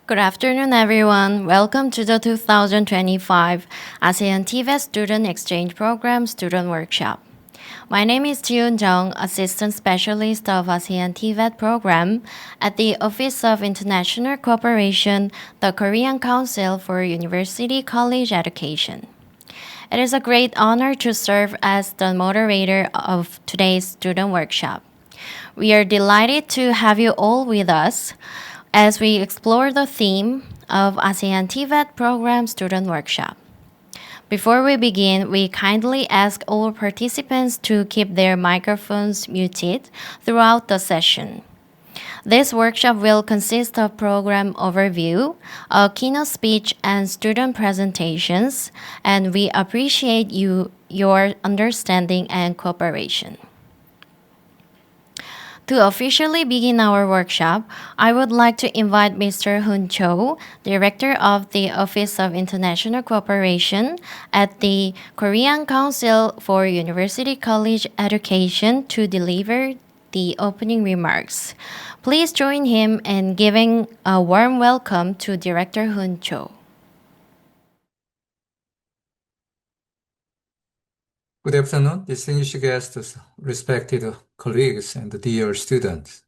Good afternoon, everyone. Welcome to the 2025 ASEAN TVET Student Exchange Program Student Workshop. My name is Jiun Jung, Assistant Specialist of ASEAN TVET Program at the Office of International Cooperation, the Korean Council for University College Education. It is a great honor to serve as the moderator of today's student workshop. We are delighted to have you all with us as we explore the theme of ASEAN TVET Program Student Workshop. Before we begin, we kindly ask all participants to keep their microphones muted throughout the session. This workshop will consist of program overview, a keynote speech, and student presentations, and we appreciate your understanding and cooperation. To officially begin our workshop, I would like to invite Mr. Hoon Cho, Director of the Office of International Cooperation at the Korean Council for University College Education, to deliver the opening remarks. Please join him in giving a warm welcome to Director Hoon Cho. Good afternoon, distinguished guests, respected colleagues, and dear students.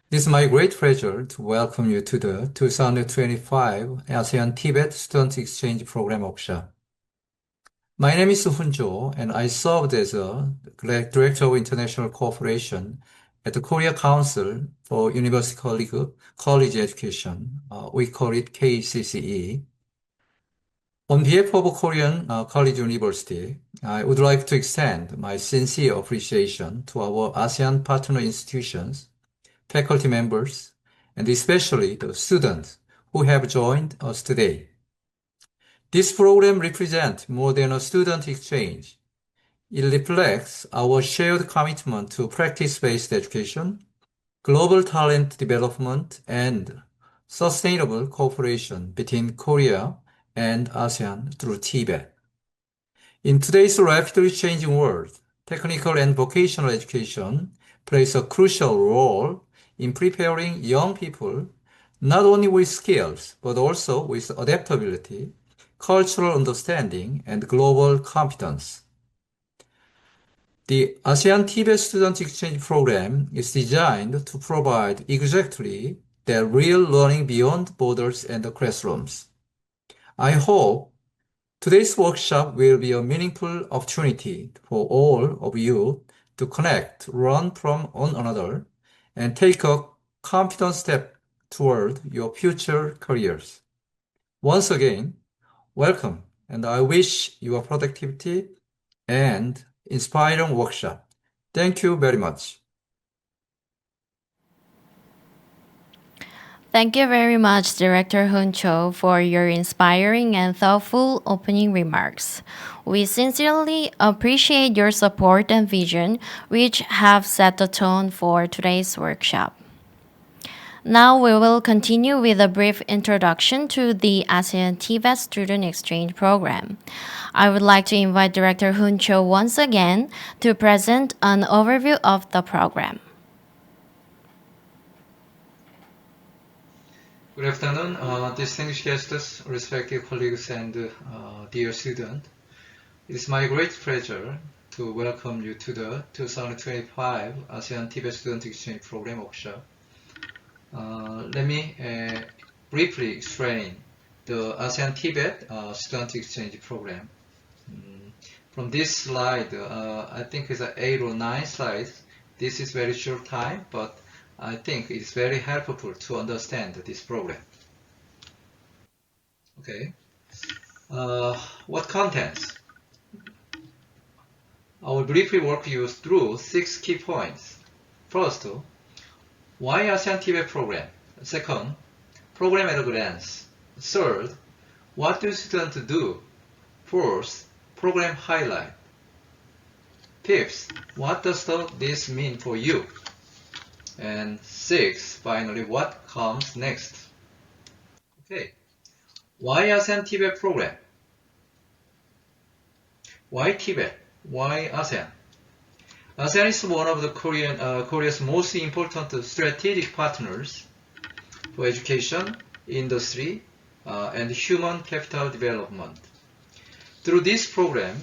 It is my great pleasure to welcome you to the 2025 ASEAN TVET Student Exchange Program Workshop. My name is Hoon Jo, and I served as a Director of International Cooperation at the Korea Council for University College Education. We call it KCCE. On behalf of Korean College University, I would like to extend my sincere appreciation to our ASEAN partner institutions, faculty members, and especially the students who have joined us today. This program represents more than a student exchange. It reflects our shared commitment to practice-based education, global talent development, and sustainable cooperation between Korea and ASEAN through TVET. In today's rapidly changing world, technical and vocational education plays a crucial role in preparing young people not only with skills, but also with adaptability, cultural understanding, and global competence. The ASEAN TVET Student Exchange Program is designed to provide exactly that real learning beyond borders and the classrooms. I hope today's workshop will be a meaningful opportunity for all of you to connect, learn from one another, and take a confident step toward your future careers. Once again, welcome, and I wish you a productivity and inspiring workshop. Thank you very much. Thank you very much, Director Hoon Cho, for your inspiring and thoughtful opening remarks. We sincerely appreciate your support and vision, which have set the tone for today's workshop. Now we will continue with a brief introduction to the ASEAN TVET Student Exchange Program. I would like to invite Director Hoon Cho once again to present an overview of the program. Good afternoon, distinguished guests, respected colleagues, and dear students. It is my great pleasure to welcome you to the 2025 ASEAN TVET Student Exchange Program Workshop. Let me briefly explain the ASEAN TVET Student Exchange Program. From this slide, I think it's 8 or 9 slides. This is very short time, but I think it's very helpful to understand this program. Okay. What contents? I will briefly walk you through 6 key points. First, why ASEAN TVET program? Second, program at a glance. Third, what do students do? Fourth, program highlight. Fifth, what does this mean for you? And sixth, finally, what comes next? Okay, why ASEAN TVET program? Why TVET? Why ASEAN? ASEAN is one of the Korea's most important strategic partners for education, industry, and human capital development. Through this program,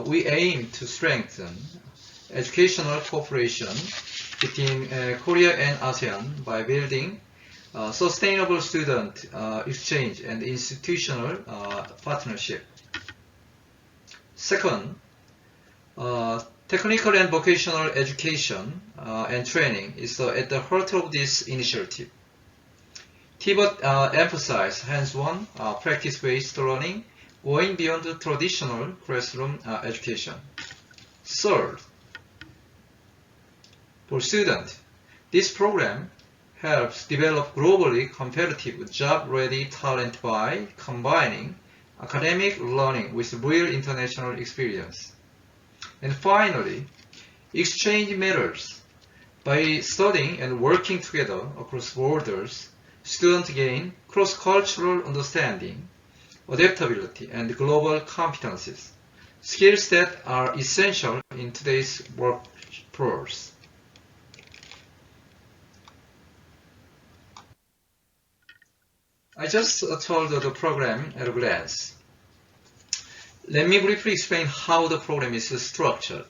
we aim to strengthen educational cooperation between Korea and ASEAN by building sustainable student exchange and institutional partnership. Second, technical and vocational education and training is at the heart of this initiative. TVET emphasizes hands-on, practice-based learning, going beyond the traditional classroom education. Third, for students, this program helps develop globally competitive, job-ready talent by combining academic learning with real international experience. And finally, exchange matters. By studying and working together across borders, students gain cross-cultural understanding, adaptability, and global competencies, skills that are essential in today's workforce. I just told the program at a glance. Let me briefly explain how the program is structured.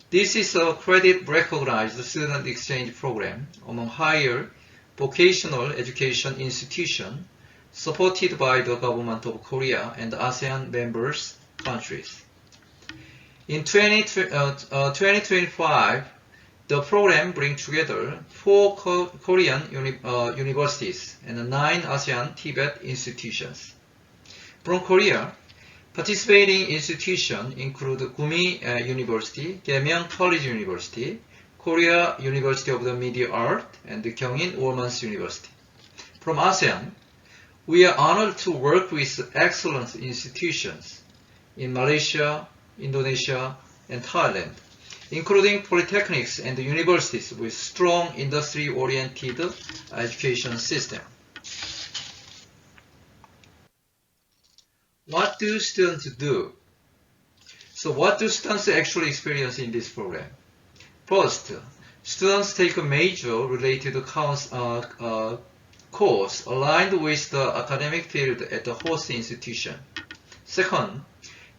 This is a credit-recognized student exchange program among higher vocational education institutions supported by the government of Korea and ASEAN members countries. In 2025, the program brings together 4 Korean universities and 9 ASEAN TVET institutions. From Korea, participating institutions include Gumi University, Gaemyeong College University, Korea University of the Media Art, and the Gyeongin Women's University. From ASEAN, we are honored to work with excellent institutions in Malaysia, Indonesia, and Thailand, including polytechnics and universities with strong industry-oriented education system. What do students do? So what do students actually experience in this program? First, students take a major related course aligned with the academic field at the host institution. Second,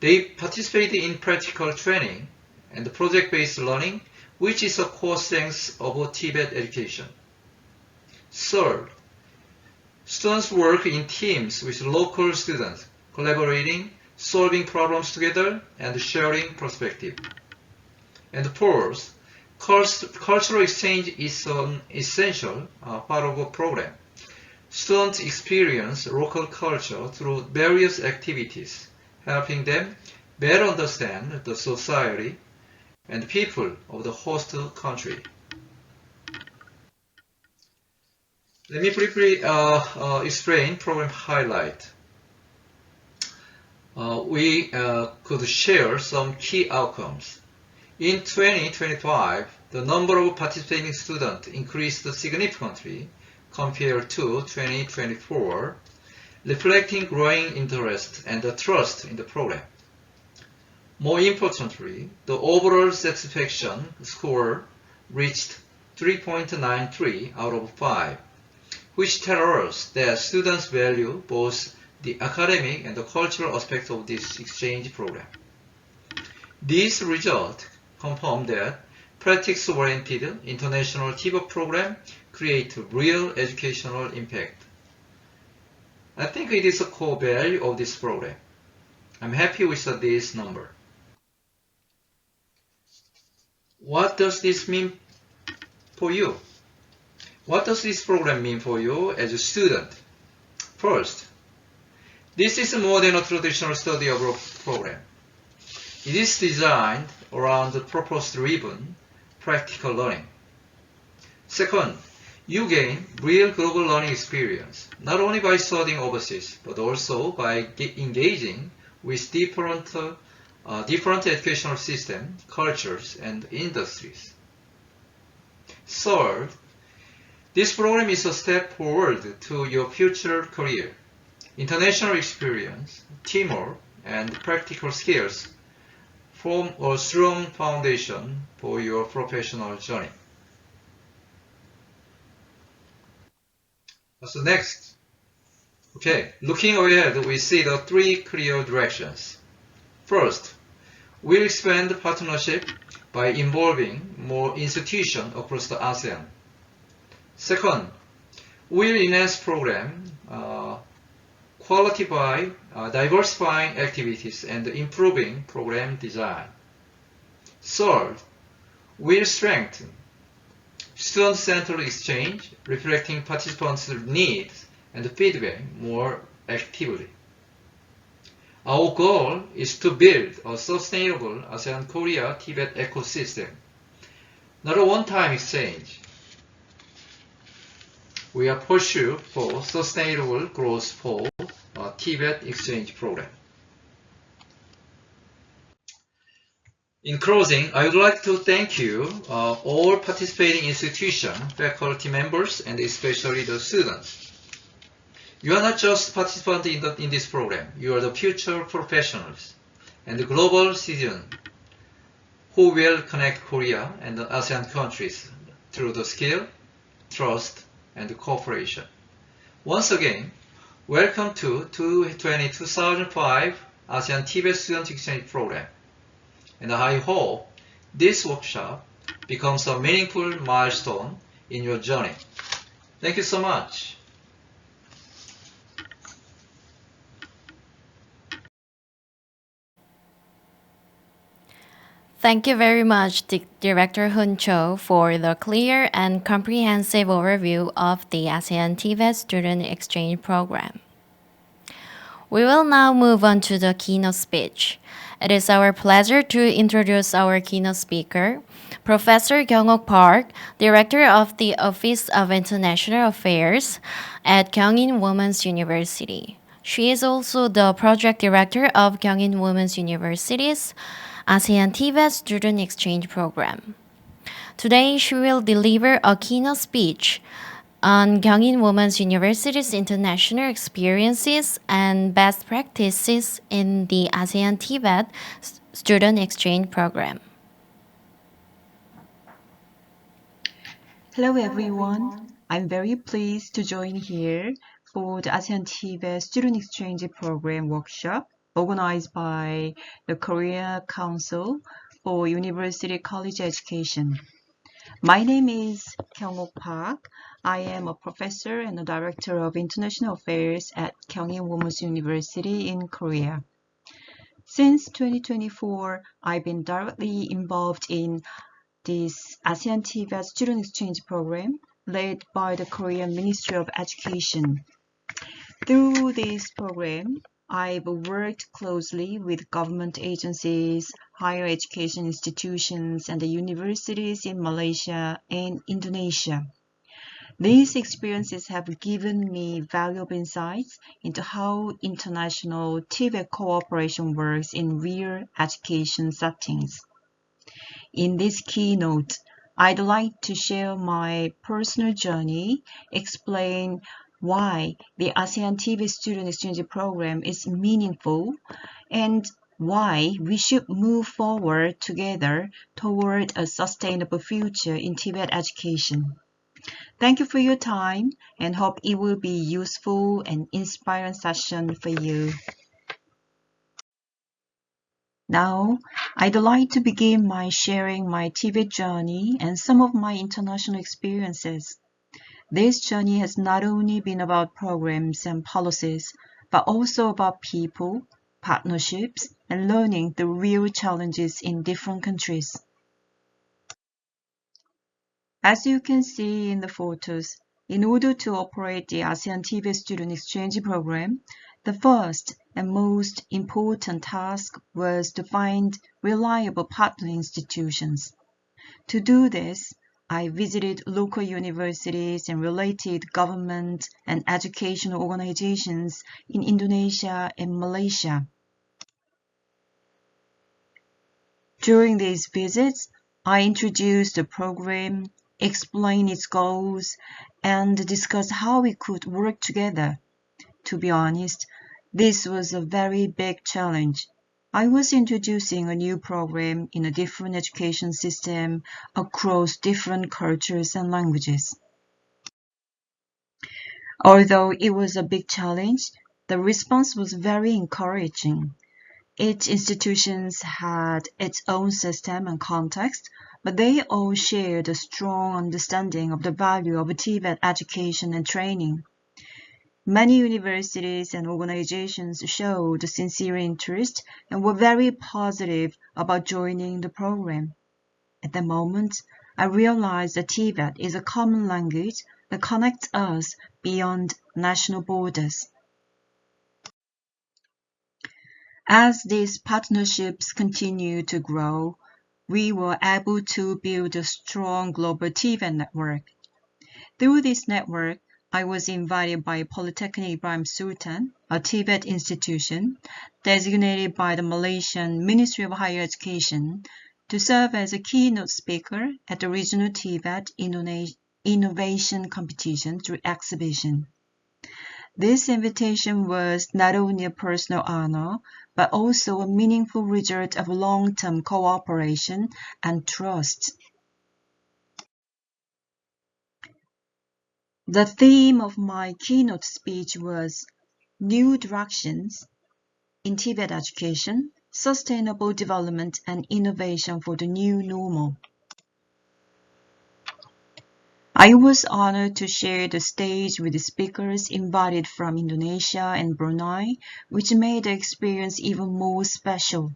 they participate in practical training and project-based learning, which is a core strength of TVET education. Third, students work in teams with local students, collaborating, solving problems together, and sharing perspective. And fourth, cultural exchange is an essential part of the program. Students experience local culture through various activities, helping them better understand the society and people of the host country. Let me briefly explain program highlight. We could share some key outcomes. In 2025, the number of participating students increased significantly compared to 2024, reflecting growing interest and trust in the program. More importantly, the overall satisfaction score reached 3.93 out of 5, which tells us that students value both the academic and the cultural aspects of this exchange program. These results confirm that practice-oriented international TVET program create real educational impact. I think it is a core value of this program. I'm happy with this number. What does this mean for you? What does this program mean for you as a student? First, this is more than a traditional study abroad program. It is designed around the purpose-driven practical learning. Second, you gain real global learning experience, not only by studying overseas, but also by engaging with different educational systems, cultures, and industries. Third, this program is a step forward to your future career. International experience, teamwork, and practical skills form a strong foundation for your professional journey. So next, Okay, looking ahead, we see the three clear directions. First, we'll expand the partnership by involving more institutions across the ASEAN. Second, we'll enhance program quality by diversifying activities and improving program design. Third, we'll strengthen student-centered exchange, reflecting participants' needs and feedback more actively. Our goal is to build a sustainable ASEAN-Korea TVET ecosystem, not a one-time exchange. We are pursuing for sustainable growth for a TVET exchange program. In closing, I would like to thank you, all participating institutions, faculty members, and especially the students. You are not just participants in this program. You are the future professionals and the global citizens who will connect Korea and the ASEAN countries through the skill, trust, and cooperation. Once again, welcome to 2005 ASEAN TVET Student Exchange Program. And I hope this workshop becomes a meaningful milestone in your journey. Thank you so much. Thank you very much, Director Hun Cho, for the clear and comprehensive overview of the ASEAN TVET Student Exchange Program. We will now move on to the keynote speech. It is our pleasure to introduce our keynote speaker, Professor Kyung-Ok Park, Director of the Office of International Affairs at Kyungin Women's University. She is also the Project Director of Kyungin Women's University's ASEAN TVET Student Exchange Program. Today, she will deliver a keynote speech on Kyungin Women's University's international experiences and best practices in the ASEAN TVET Student Exchange Program. Hello everyone, I'm very pleased to join here for the ASEAN TVET Student Exchange Program workshop organized by the Korea Council for University College Education. My name is Kyung-Ok Park. I am a professor and a director of international affairs at Kyungin Women's University in Korea. Since 2024, I've been directly involved in this ASEAN TVET Student Exchange Program led by the Korean Ministry of Education. Through this program, I've worked closely with government agencies, higher education institutions, and the universities in Malaysia and Indonesia. These experiences have given me valuable insights into how international TVET cooperation works in real education settings. In this keynote, I'd like to share my personal journey, explain why the ASEAN TVET Student Exchange Program is meaningful, and why we should move forward together toward a sustainable future in TVET education. Thank you for your time and hope it will be useful and inspiring session for you. Now, I'd like to begin by sharing my TVET journey and some of my international experiences. This journey has not only been about programs and policies, but also about people, partnerships, and learning the real challenges in different countries. As you can see in the photos, in order to operate the ASEAN TVET Student Exchange Program, the first and most important task was to find reliable partner institutions. To do this, I visited local universities and related government and educational organizations in Indonesia and Malaysia. During these visits, I introduced the program, explained its goals, and discussed how we could work together. To be honest, this was a very big challenge. I was introducing a new program in a different education system across different cultures and languages. Although it was a big challenge, the response was very encouraging. Each institution had its own system and context, but they all shared a strong understanding of the value of TVET education and training. Many universities and organizations showed sincere interest and were very positive about joining the program. At the moment, I realized that TVET is a common language that connects us beyond national borders. As these partnerships continue to grow, we were able to build a strong global TVET network. Through this network, I was invited by Polytechnic Ibrahim Sultan, a TVET institution designated by the Malaysian Ministry of Higher Education, to serve as a keynote speaker at the regional TVET innovation competition through exhibition. This invitation was not only a personal honor, but also a meaningful result of long-term cooperation and trust. The theme of my keynote speech was New Directions in TVET Education, Sustainable Development and Innovation for the New Normal. I was honored to share the stage with the speakers invited from Indonesia and Brunei, which made the experience even more special.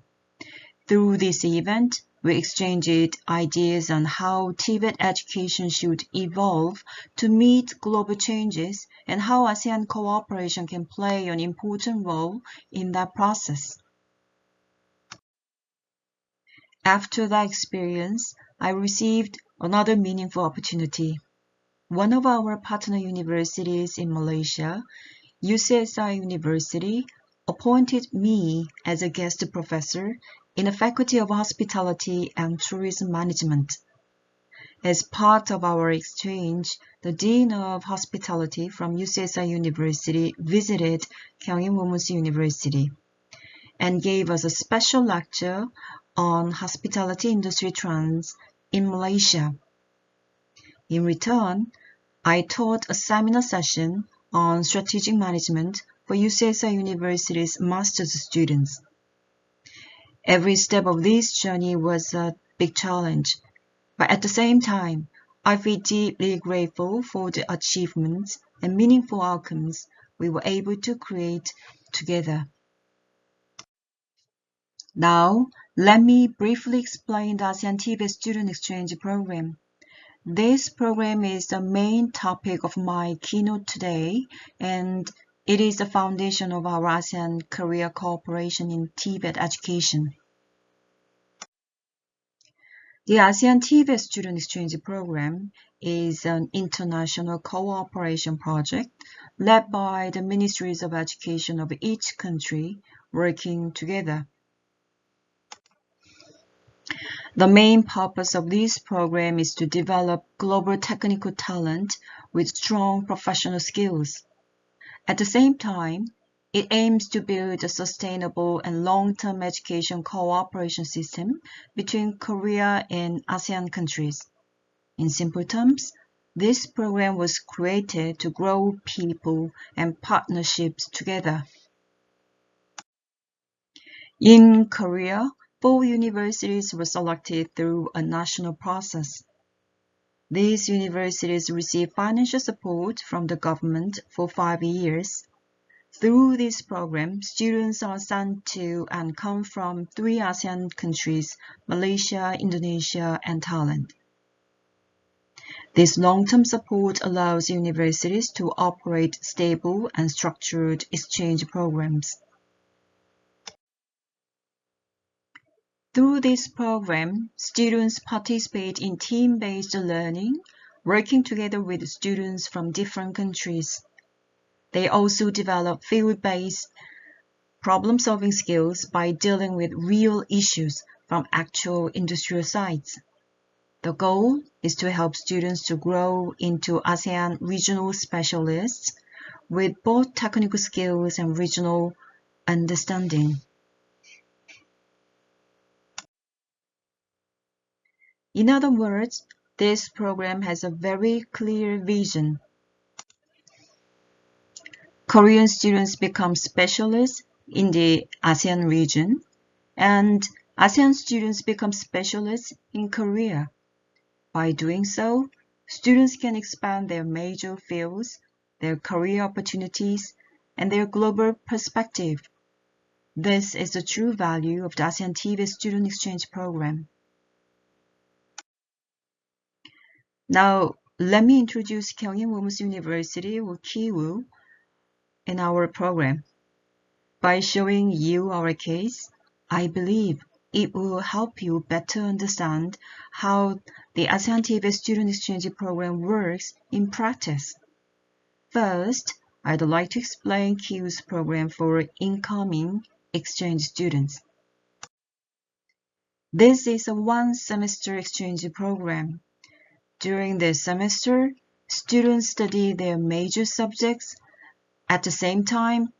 Through this event, we exchanged ideas on how TVET education should evolve to meet global changes and how ASEAN cooperation can play an important role in that process. After that experience, I received another meaningful opportunity. One of our partner universities in Malaysia, UCSI University, appointed me as a guest professor in the Faculty of Hospitality and Tourism Management. As part of our exchange, the Dean of Hospitality from UCSI University visited Kyungin Women's University and gave us a special lecture on hospitality industry trends in Malaysia. In return, I taught a seminar session on strategic management for UCSI University's master's students. Every step of this journey was a big challenge, but at the same time, I feel deeply grateful for the achievements and meaningful outcomes we were able to create together. Now, let me briefly explain the ASEAN TVET Student Exchange Program. This program is the main topic of my keynote today, and it is the foundation of our ASEAN-Korea cooperation in TVET education. The ASEAN TVET Student Exchange Program is an international cooperation project led by the ministries of education of each country working together. The main purpose of this program is to develop global technical talent with strong professional skills. At the same time, it aims to build a sustainable and long-term education cooperation system between Korea and ASEAN countries. In simple terms, this program was created to grow people and partnerships together. In Korea, 4 universities were selected through a national process. These universities receive financial support from the government for 5 years. Through this program, students are sent to and come from 3 ASEAN countries, Malaysia, Indonesia, and Thailand. This long-term support allows universities to operate stable and structured exchange programs. Through this program, students participate in team-based learning, working together with students from different countries. They also develop field-based problem-solving skills by dealing with real issues from actual industrial sites. The goal is to help students to grow into ASEAN regional specialists with both technical skills and regional understanding. In other words, this program has a very clear vision. Korean students become specialists in the ASEAN region, and ASEAN students become specialists in Korea. By doing so, students can expand their major fields, their career opportunities, and their global perspective. This is the true value of the ASEAN TVET Student Exchange Program. Now, let me introduce Kyungin Women's University, or KIWU, in our program. By showing you our case, I believe it will help you better understand how the ASEAN TVET Student Exchange Program works in practice. First, I'd like to explain KIWU's program for incoming exchange students. This is a one-semester exchange program. During this semester, students study their major subjects. At the same time,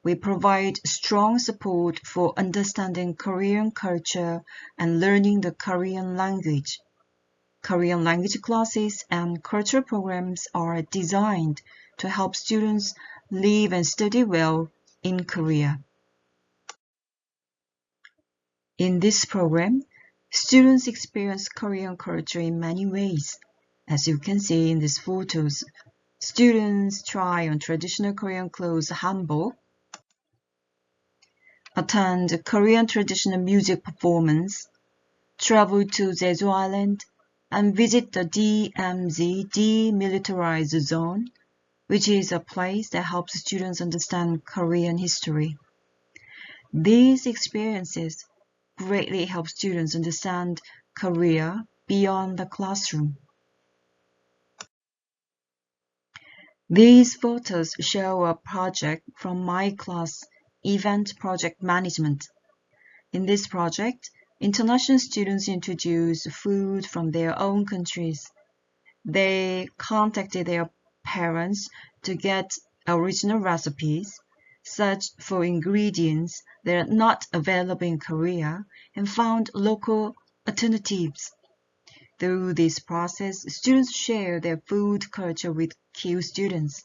we provide strong support for understanding Korean culture and learning the Korean language. Korean language classes and cultural programs are designed to help students live and study well in Korea. In this program, students experience Korean culture in many ways. As you can see in these photos, students try on traditional Korean clothes hanbok, attend Korean traditional music performance, travel to Jeju Island, and visit the DMZ, Demilitarized Zone, which is a place that helps students understand Korean history. These experiences greatly help students understand Korea beyond the classroom. These photos show a project from my class, Event Project Management. In this project, international students introduce food from their own countries. They contacted their parents to get original recipes, searched for ingredients that are not available in Korea, and found local alternatives. Through this process, students share their food culture with KIWU students.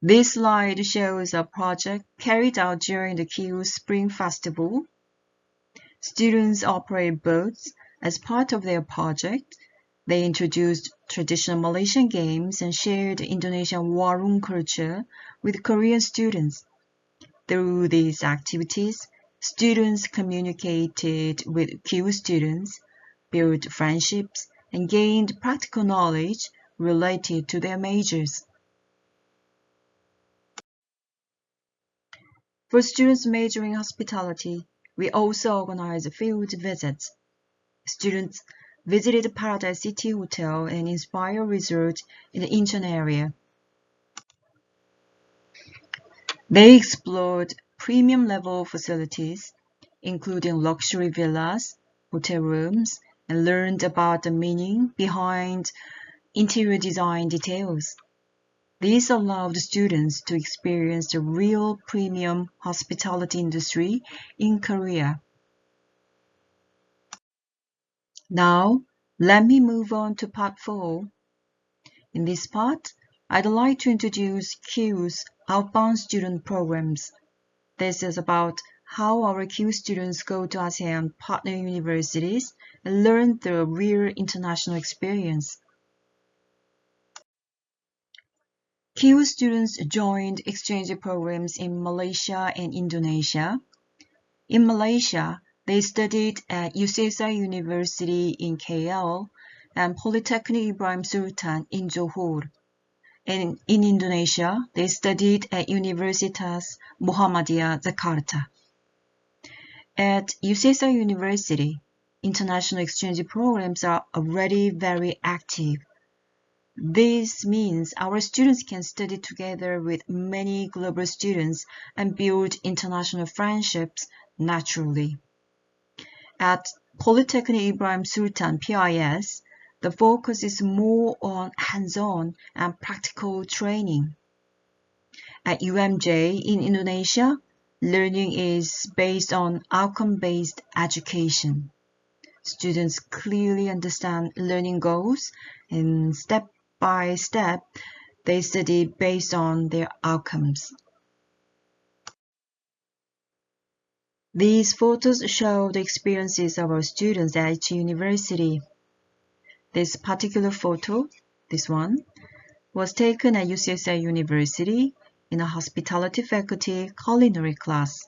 This slide shows a project carried out during the KIWU Spring Festival. Students operate boats as part of their project. They introduced traditional Malaysian games and shared Indonesian warung culture with Korean students. Through these activities, students communicated with KIWU students, built friendships, and gained practical knowledge related to their majors. For students majoring in hospitality, we also organize field visits. Students visited Paradise City Hotel and Inspire Resort in the Incheon area. They explored premium level facilities, including luxury villas, hotel rooms, and learned about the meaning behind interior design details. This allowed students to experience the real premium hospitality industry in Korea. Now, let me move on to part 4. In this part, I'd like to introduce KIWU's outbound student programs. This is about how our KIWU students go to ASEAN partner universities and learn the real international experience. KIWU students joined exchange programs in Malaysia and Indonesia. In Malaysia, they studied at UCSI University in KL and Polytechnic Ibrahim Sultan in Johor. And in Indonesia, they studied at Universitas Muhammadiyah Jakarta. At UCSI University, international exchange programs are already very active. This means our students can study together with many global students and build international friendships naturally. At Polytechnic Ibrahim Sultan PIS, the focus is more on hands-on and practical training. At UMJ in Indonesia, learning is based on outcome-based education. Students clearly understand learning goals and step by step, They study based on their outcomes. These photos show the experiences of our students at each university. This particular photo, this one, was taken at UCSI University in a hospitality faculty culinary class.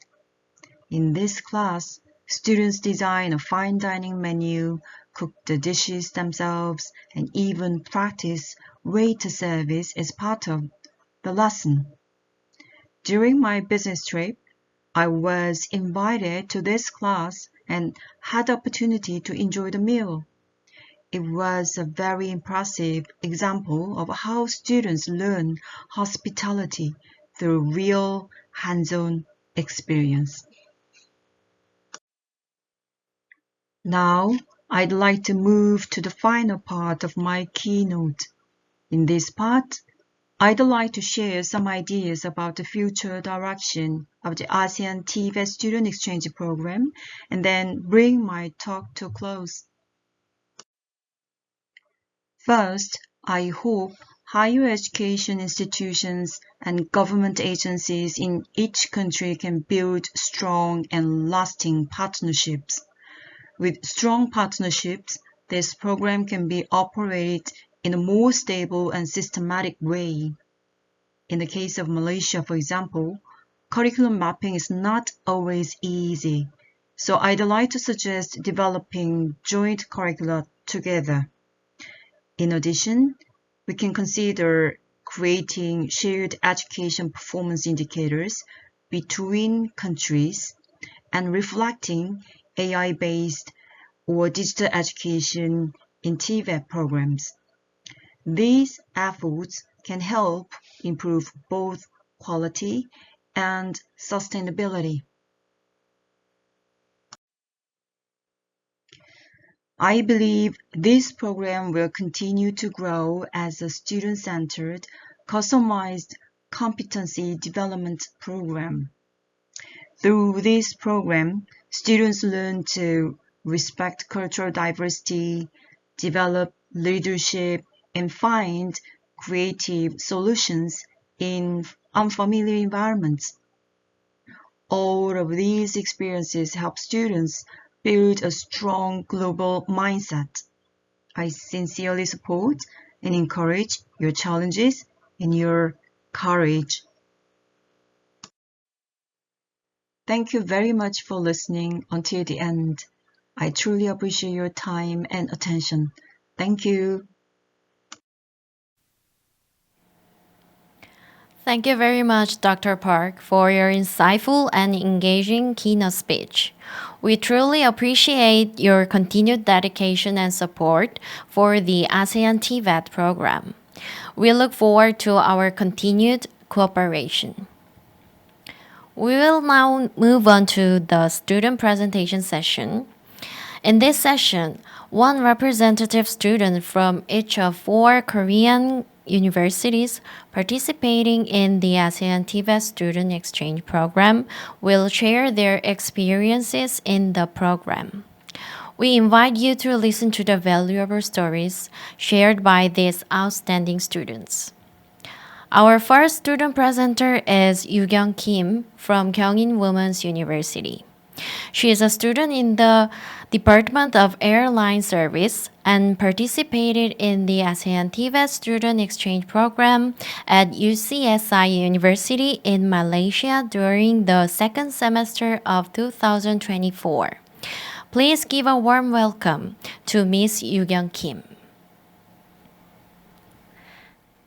In this class, students design a fine dining menu, cook the dishes themselves, and even practice waiter service as part of the lesson. During my business trip, I was invited to this class and had the opportunity to enjoy the meal. It was a very impressive example of how students learn hospitality through real hands-on experience. Now, I'd like to move to the final part of my keynote. In this part, I'd like to share some ideas about the future direction of the ASEAN TVET Student Exchange Program and then bring my talk to a close. First, I hope higher education institutions and government agencies in each country can build strong and lasting partnerships. With strong partnerships, this program can be operated in a more stable and systematic way. In the case of Malaysia, for example, curriculum mapping is not always easy, so I'd like to suggest developing joint curricula together. In addition, we can consider creating shared education performance indicators between countries and reflecting AI-based or digital education in TVET programs. These efforts can help improve both quality and sustainability. I believe this program will continue to grow as a student-centered, customized competency development program. Through this program, students learn to respect cultural diversity, develop leadership, and find creative solutions in unfamiliar environments. All of these experiences help students build a strong global mindset. I sincerely support and encourage your challenges and your courage. Thank you very much for listening until the end. I truly appreciate your time and attention. Thank you. Thank you very much, Dr. Park, for your insightful and engaging keynote speech. We truly appreciate your continued dedication and support for the ASEAN TVET program. We look forward to our continued cooperation. We will now move on to the student presentation session. In this session, one representative student from each of 4 Korean universities participating in the ASEAN TVET Student Exchange Program will share their experiences in the program. We invite you to listen to the valuable stories shared by these outstanding students. Our first student presenter is Yoo-kyung Kim from Kyungin Women's University. She is a student in the Department of Airline Service and participated in the ASEAN TVET Student Exchange Program at UCSI University in Malaysia during the second semester of 2024. Please give a warm welcome to Miss Yoo-kyung Kim.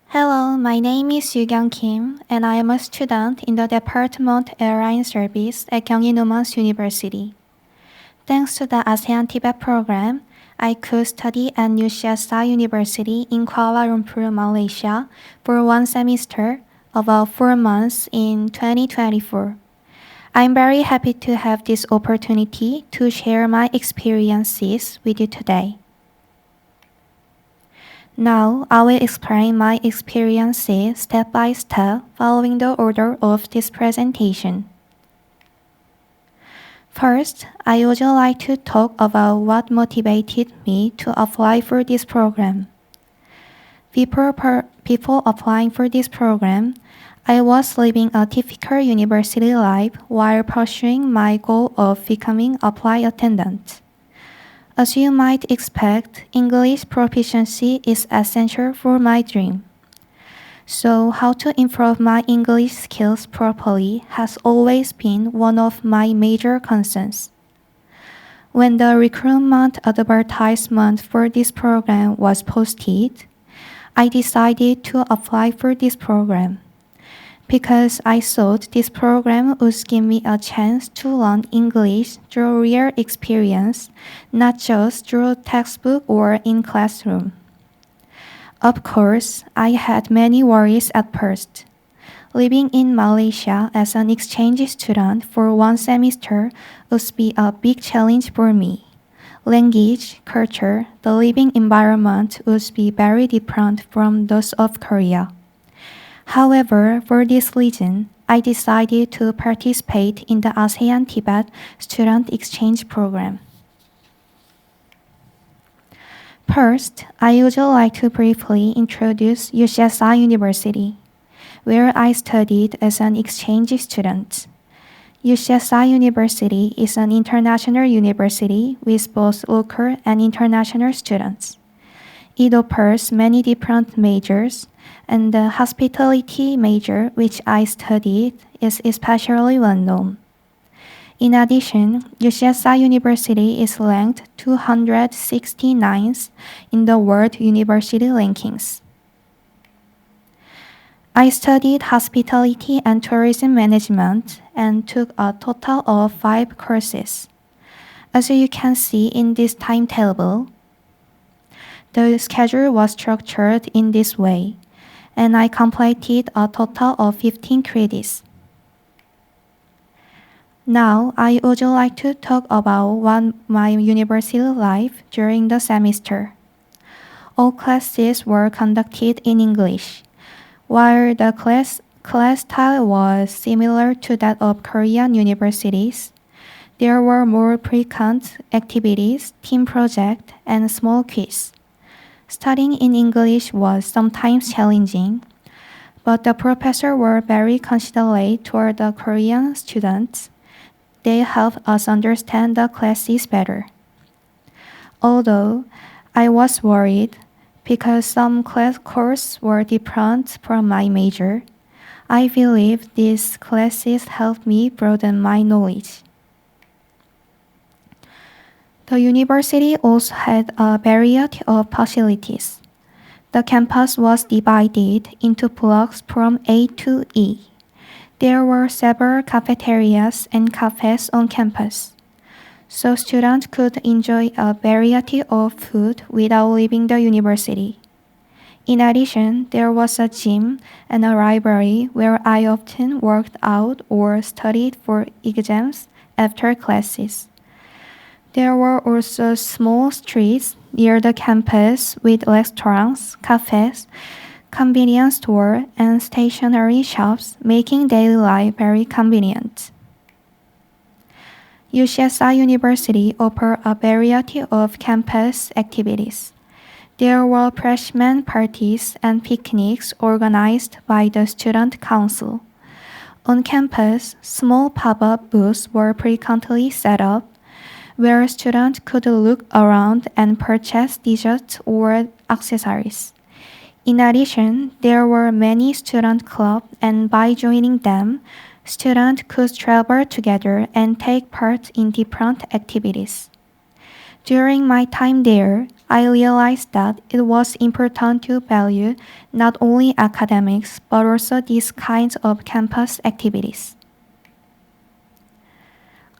Hello, my name is Yoo-kyung Kim, and I am a student in the Department Airline Service at Kyungin Women's University. Thanks to the ASEAN TVET program, I could study at UCSI University in Kuala Lumpur, Malaysia for 1 semester, about 4 months in 2024. I'm very happy to have this opportunity to share my experiences with you today. Now, I will explain my experiences step by step following the order of this presentation. First, I would like to talk about what motivated me to apply for this program. Before applying for this program, I was living a typical university life while pursuing my goal of becoming a flight attendant. As you might expect, English proficiency is essential for my dream. So, how to improve my English skills properly has always been one of my major concerns. When the recruitment advertisement for this program was posted, I decided to apply for this program because I thought this program would give me a chance to learn English through real experience, not just through textbook or in classroom. Of course, I had many worries at first. Living in Malaysia as an exchange student for one semester would be a big challenge for me. Language, culture, the living environment would be very different from those of Korea. However, for this reason, I decided to participate in the ASEAN TVET student exchange program. First, I would like to briefly introduce UCSI University, where I studied as an exchange student. UCSI University is an international university with both local and international students. It offers many different majors, and the hospitality major which I studied is especially well known. In addition, UCSI University is ranked 269th in the World University Rankings. I studied hospitality and tourism management and took a total of 5 courses. As you can see in this timetable, the schedule was structured in this way, and I completed a total of 15 credits. Now, I would like to talk about my university life during the semester. All classes were conducted in English. While the class style was similar to that of Korean universities, there were more frequent activities, team projects, and small quiz. Studying in English was sometimes challenging, but the professors were very considerate toward the Korean students. They helped us understand the classes better. Although I was worried because some class courses were different from my major, I believe these classes helped me broaden my knowledge. The university also had a variety of facilities. The campus was divided into blocks from A to E. There were several cafeterias and cafes on campus, so students could enjoy a variety of food without leaving the university. In addition, there was a gym and a library where I often worked out or studied for exams after classes. There were also small streets near the campus with restaurants, cafes, convenience store, and stationery shops, making daily life very convenient. UCSI University offered a variety of campus activities. There were freshman parties and picnics organized by the Student Council. On campus, small pop-up booths were frequently set up, where students could look around and purchase desserts or accessories. In addition, there were many student clubs, and by joining them, students could travel together and take part in different activities. During my time there, I realized that it was important to value not only academics but also these kinds of campus activities.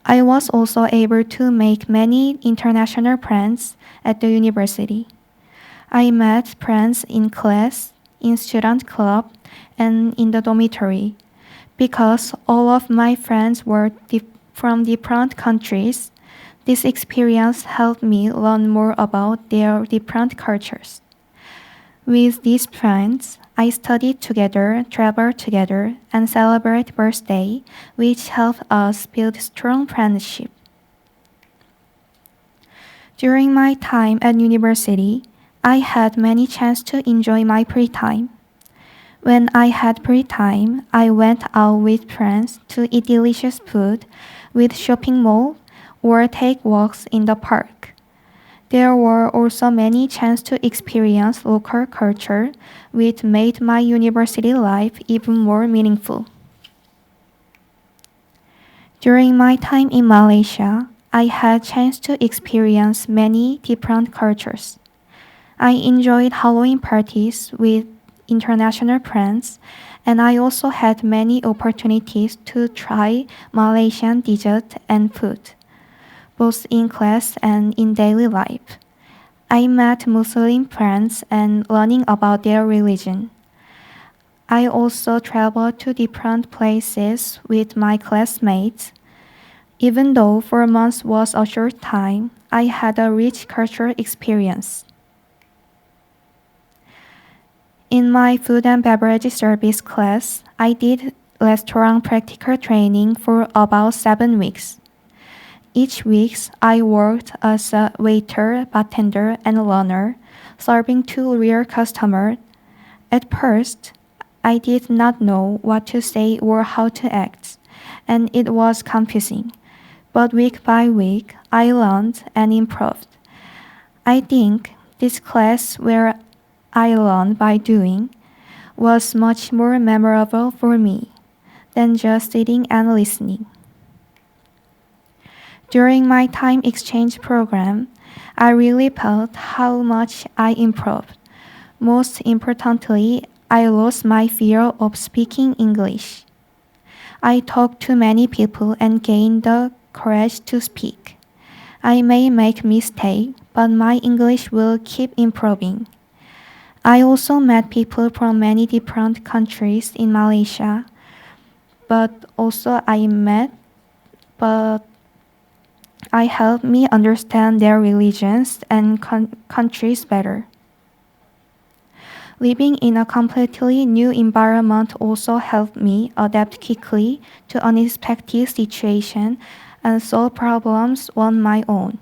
I was also able to make many international friends at the university. I met friends in class, in student club, and in the dormitory. Because all of my friends were from different countries, this experience helped me learn more about their different cultures. With these friends, I studied together, traveled together, and celebrated birthday, which helped us build strong friendship. During my time at university, I had many chances to enjoy my free time. When I had free time, I went out with friends to eat delicious food, with shopping mall, or take walks in the park. There were also many chances to experience local culture, which made my university life even more meaningful. During my time in Malaysia, I had chance to experience many different cultures. I enjoyed Halloween parties with international friends, and I also had many opportunities to try Malaysian dessert and food, both in class and in daily life. I met Muslim friends and learning about their religion. I also traveled to different places with my classmates. Even though 4 months was a short time, I had a rich cultural experience. In my food and beverage service class, I did restaurant practical training for about 7 weeks. Each week, I worked as a waiter, bartender, and learner, serving to real customers. At first, I did not know what to say or how to act, and it was confusing. But week by week, I learned and improved. I think this class where I learned by doing was much more memorable for me than just sitting and listening. During my time exchange program, I really felt how much I improved. Most importantly, I lost my fear of speaking English. I talked to many people and gained the courage to speak. I may make mistakes, but my English will keep improving. I also met people from many different countries in Malaysia, but I helped me understand their religions and countries better. Living in a completely new environment also helped me adapt quickly to unexpected situations and solve problems on my own.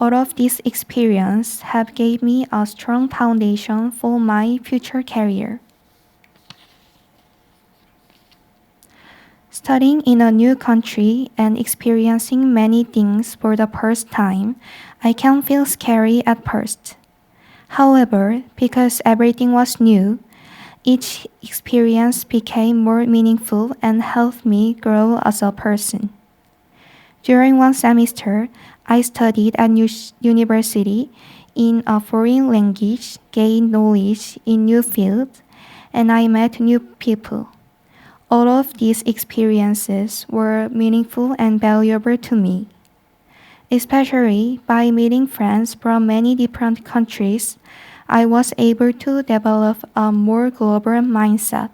All of these experiences have gave me a strong foundation for my future career. Studying in a new country and experiencing many things for the first time, I can feel scary at first. However, because everything was new, each experience became more meaningful and helped me grow as a person. During one semester, I studied at university in a foreign language, gained knowledge in new fields, and I met new people. All of these experiences were meaningful and valuable to me. Especially by meeting friends from many different countries, I was able to develop a more global mindset.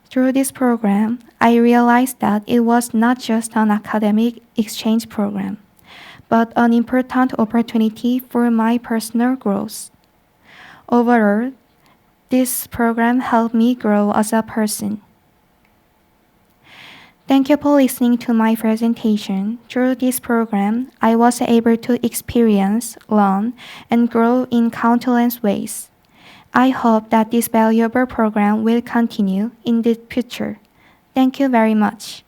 Through this program, I realized that it was not just an academic exchange program, but an important opportunity for my personal growth. Overall, this program helped me grow as a person. Thank you for listening to my presentation. Through this program, I was able to experience, learn, and grow in countless ways. I hope that this valuable program will continue in the future. Thank you very much.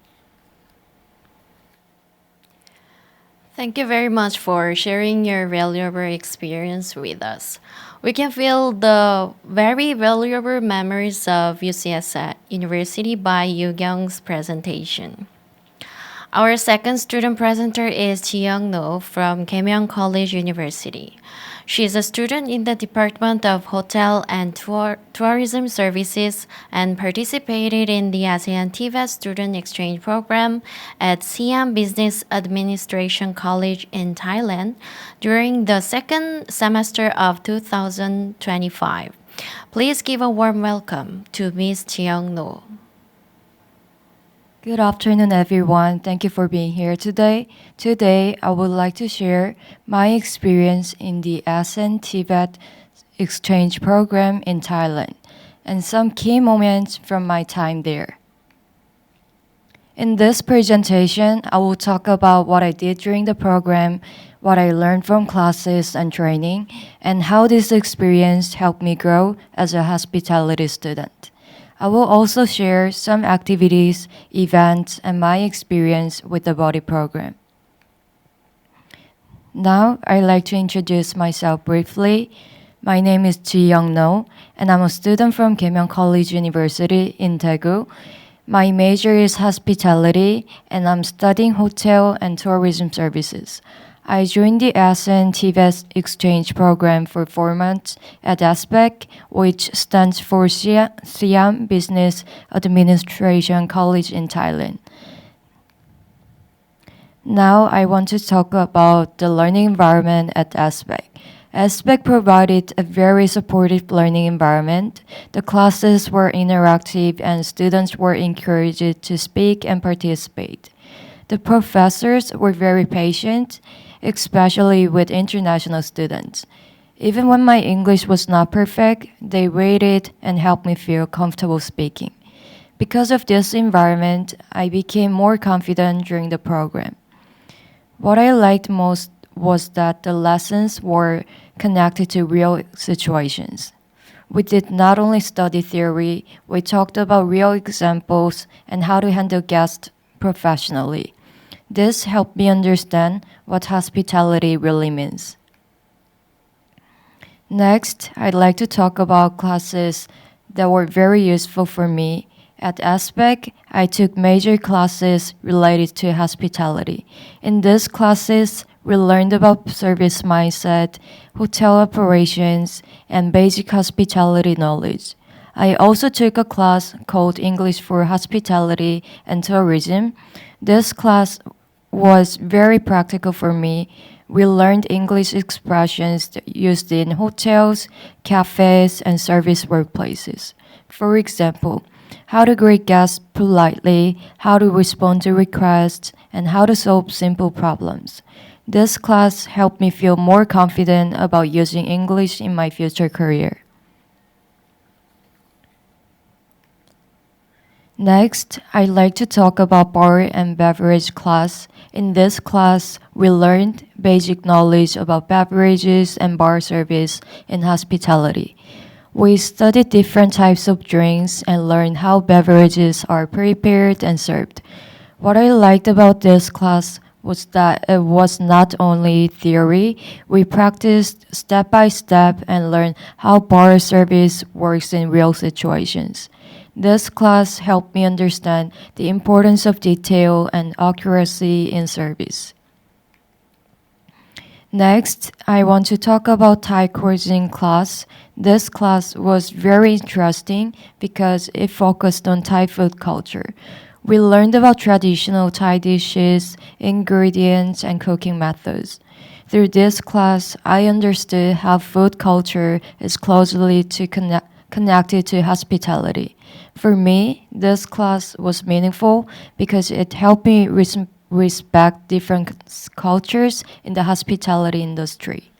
Thank you very much for sharing your valuable experience with us. We can feel the very valuable memories of UCSat University by Yu Kyung's presentation. Our second student presenter is Ji-young No from Kaemyeong College University. She is a student in the Department of Hotel and Tourism Services and participated in the ASEAN TVET Student Exchange Program at Siam Business Administration College in Thailand during the second semester of 2025. Please give a warm welcome to Ms. Ji-young No. Good afternoon, everyone. Thank you for being here today. Today, I would like to share my experience in the ASEAN TVET exchange program in Thailand and some key moments from my time there. In this presentation, I will talk about what I did during the program, what I learned from classes and training, and how this experience helped me grow as a hospitality student. I will also share some activities, events, and my experience with the body program. Now, I'd like to introduce myself briefly. My name is Ji Young No, and I'm a student from Keimyung College University in Daegu. My major is hospitality, and I'm studying hotel and tourism services. I joined the ASEAN TVET exchange program for 4 months at ASPEC, which stands for Siam Business Administration College in Thailand. Now I want to talk about the learning environment at ASPEC. ASPEC provided a very supportive learning environment. The classes were interactive and students were encouraged to speak and participate. The professors were very patient, especially with international students. Even when my English was not perfect, they waited and helped me feel comfortable speaking. Because of this environment, I became more confident during the program. What I liked most was that the lessons were connected to real situations. We did not only study theory, we talked about real examples and how to handle guests professionally. This helped me understand what hospitality really means. Next, I'd like to talk about classes that were very useful for me. At ASPEC, I took major classes related to hospitality. In these classes, we learned about service mindset, hotel operations, and basic hospitality knowledge. I also took a class called English for Hospitality and Tourism. This class was very practical for me. We learned English expressions used in hotels, cafes, and service workplaces. For example, how to greet guests politely, how to respond to requests, and how to solve simple problems. This class helped me feel more confident about using English in my future career. Next, I'd like to talk about bar and beverage class. In this class, we learned basic knowledge about beverages and bar service in hospitality. We studied different types of drinks and learned how beverages are prepared and served. What I liked about this class was that it was not only theory, we practiced step by step and learned how bar service works in real situations. This class helped me understand the importance of detail and accuracy in service. Next, I want to talk about Thai cuisine class. This class was very interesting because it focused on Thai food culture. We learned about traditional Thai dishes, ingredients, and cooking methods. Through this class, I understood how food culture is closely connected to hospitality. For me, this class was meaningful because it helped me respect different cultures in the hospitality industry.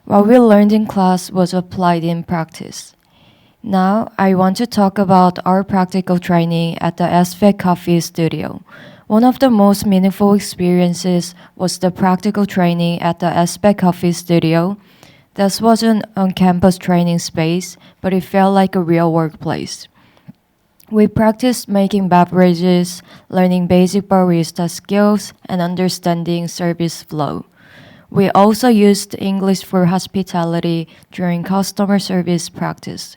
What we learned in class was applied in practice. Now, I want to talk about our practical training at the ASPEC Coffee Studio. One of the most meaningful experiences was the practical training at the ASPEC Coffee Studio. This was an on-campus training space, but it felt like a real workplace. We practiced making beverages, learning basic barista skills, and understanding service flow. We also used English for hospitality during customer service practice.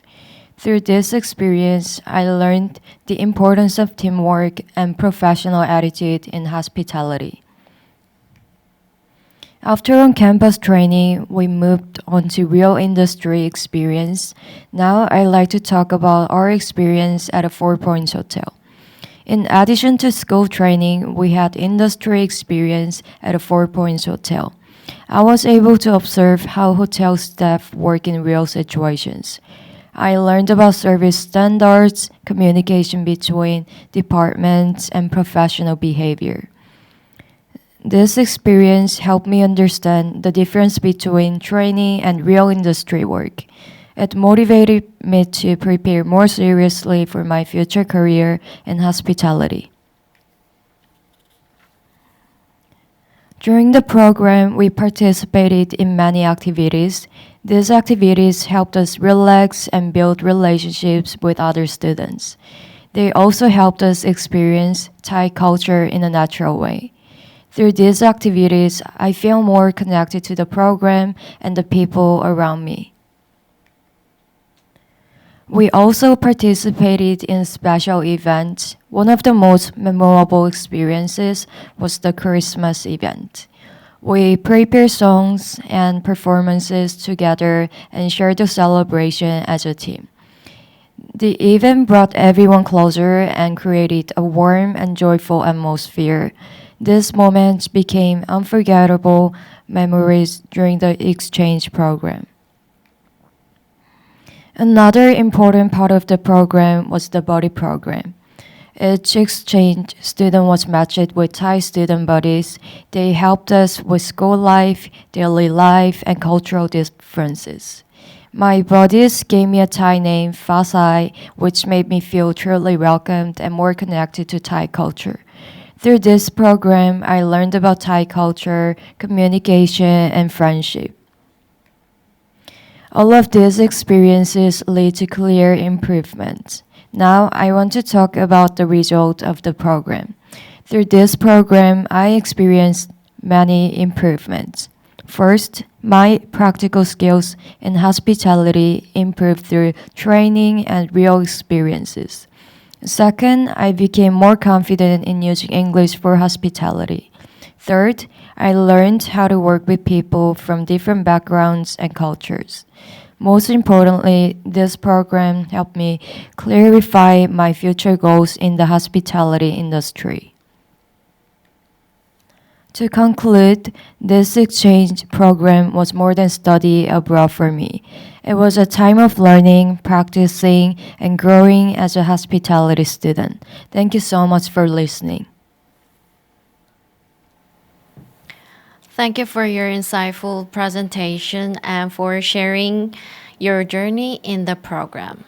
Through this experience, I learned the importance of teamwork and professional attitude in hospitality. After on-campus training, we moved on to real industry experience. Now I'd like to talk about our experience at a Four Points Hotel. In addition to school training, we had industry experience at a Four Points Hotel. I was able to observe how hotel staff work in real situations. I learned about service standards, communication between departments, and professional behavior. This experience helped me understand the difference between training and real industry work. It motivated me to prepare more seriously for my future career in hospitality. During the program, we participated in many activities. These activities helped us relax and build relationships with other students. They also helped us experience Thai culture in a natural way. Through these activities, I feel more connected to the program and the people around me. We also participated in special events. One of the most memorable experiences was the Christmas event. We prepared songs and performances together and shared the celebration as a team. The event brought everyone closer and created a warm and joyful atmosphere. These moments became unforgettable memories during the exchange program. Another important part of the program was the buddy program. Each exchange student was matched with Thai student buddies. They helped us with school life, daily life, and cultural differences. My buddies gave me a Thai name, Fasai, which made me feel truly welcomed and more connected to Thai culture. Through this program, I learned about Thai culture, communication, and friendship. All of these experiences lead to clear improvements. Now, I want to talk about the result of the program. Through this program, I experienced many improvements. First, my practical skills in hospitality improved through training and real experiences. Second, I became more confident in using English for hospitality. Third, I learned how to work with people from different backgrounds and cultures. Most importantly, this program helped me clarify my future goals in the hospitality industry. To conclude, this exchange program was more than study abroad for me. It was a time of learning, practicing, and growing as a hospitality student. Thank you so much for listening. Thank you for your insightful presentation and for sharing your journey in the program.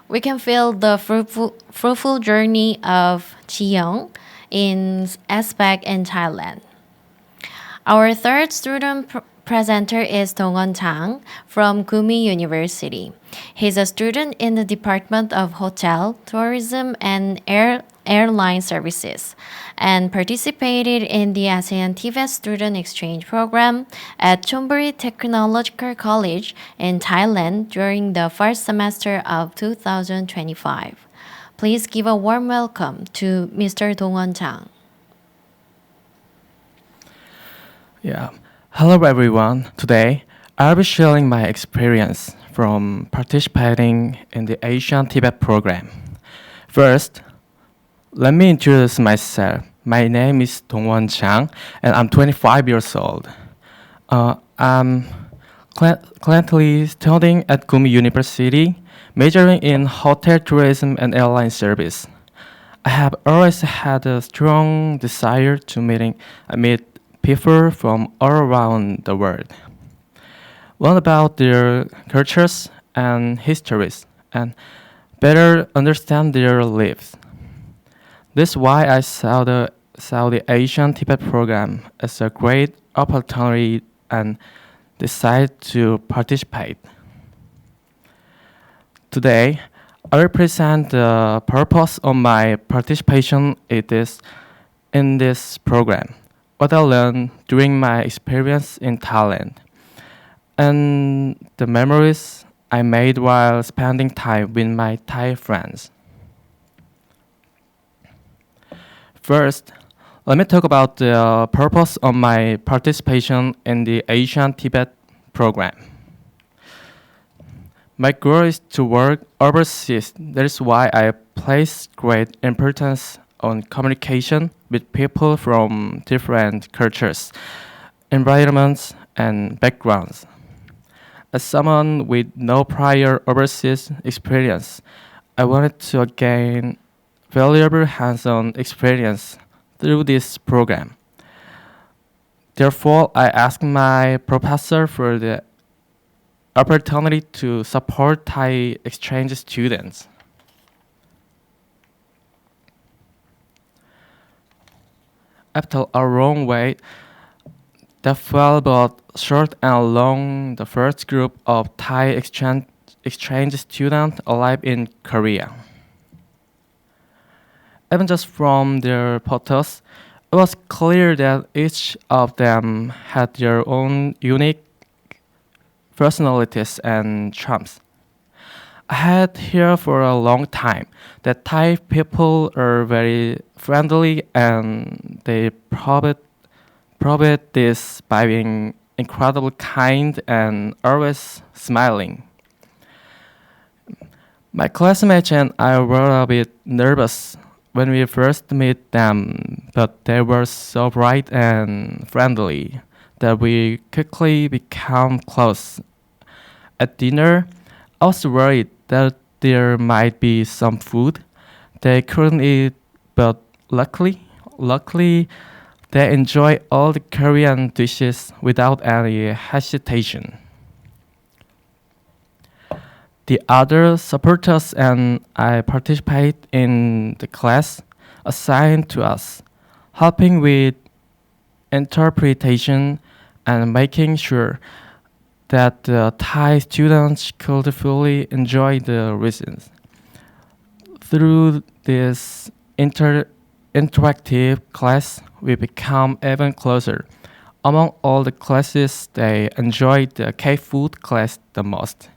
We can feel the fruitful journey of Chi-young in aspect in Thailand. Our third student presenter is Dong-won Chang from Gumi University. He's a student in the Department of Hotel, Tourism, and Airline Services and participated in the ASEAN TVET Student Exchange Program at Chonburi Technological College in Thailand during the first semester of 2025. Please give a warm welcome to Mr. Dong-won Chang. Yeah. Hello everyone. Today, I'll be sharing my experience from participating in the ASEAN TVET program. First, let me introduce myself. My name is Dong-won Chang, and I'm 25 years old. I'm currently studying at Gumi University, majoring in hotel tourism and airline service. I have always had a strong desire to meet people from all around the world. Learn about their cultures and histories, and better understand their lives. This is why I saw the ASEAN TVET program as a great opportunity and decided to participate. Today, I will present the purpose of my participation in this program, what I learned during my experience in Thailand, and the memories I made while spending time with my Thai friends. First, let me talk about the purpose of my participation in the ASEAN TVET program. My goal is to work overseas. That is why I place great importance on communication with people from different cultures, environments, and backgrounds. As someone with no prior overseas experience, I wanted to gain valuable hands-on experience through this program. Therefore, I asked my professor for the opportunity to support Thai exchange students. After a long wait, that fell both short and long the first group of Thai exchange students alive in Korea. Even just from their photos, it was clear that each of them had their own unique personalities and charms. I had heard for a long time that Thai people are very friendly and they prove this by being incredibly kind and always smiling. My classmates and I were a bit nervous when we first met them, but they were so bright and friendly that we quickly became close. At dinner, I was worried that there might be some food they couldn't eat, but luckily, they enjoyed all the Korean dishes without any hesitation. The other supporters and I participate in the class assigned to us, helping with interpretation and making sure that the Thai students could fully enjoy the lessons. Through this interactive class, we become even closer. Among all the classes, they enjoyed the K-food class the most.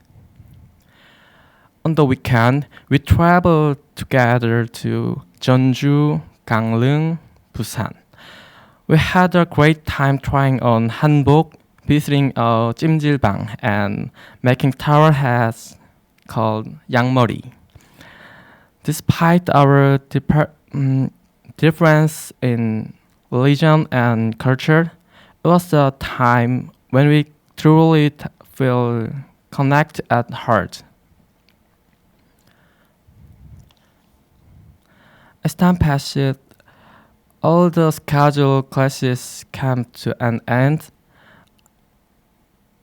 On the weekend, we traveled together to Jeonju, Gangneung, Busan. We had a great time trying on hanbok, visiting a 찜질방, and making towel hats called 양머리. Despite our difference in religion and culture, it was a time when we truly feel connected at heart. As time passed, all the scheduled classes came to an end,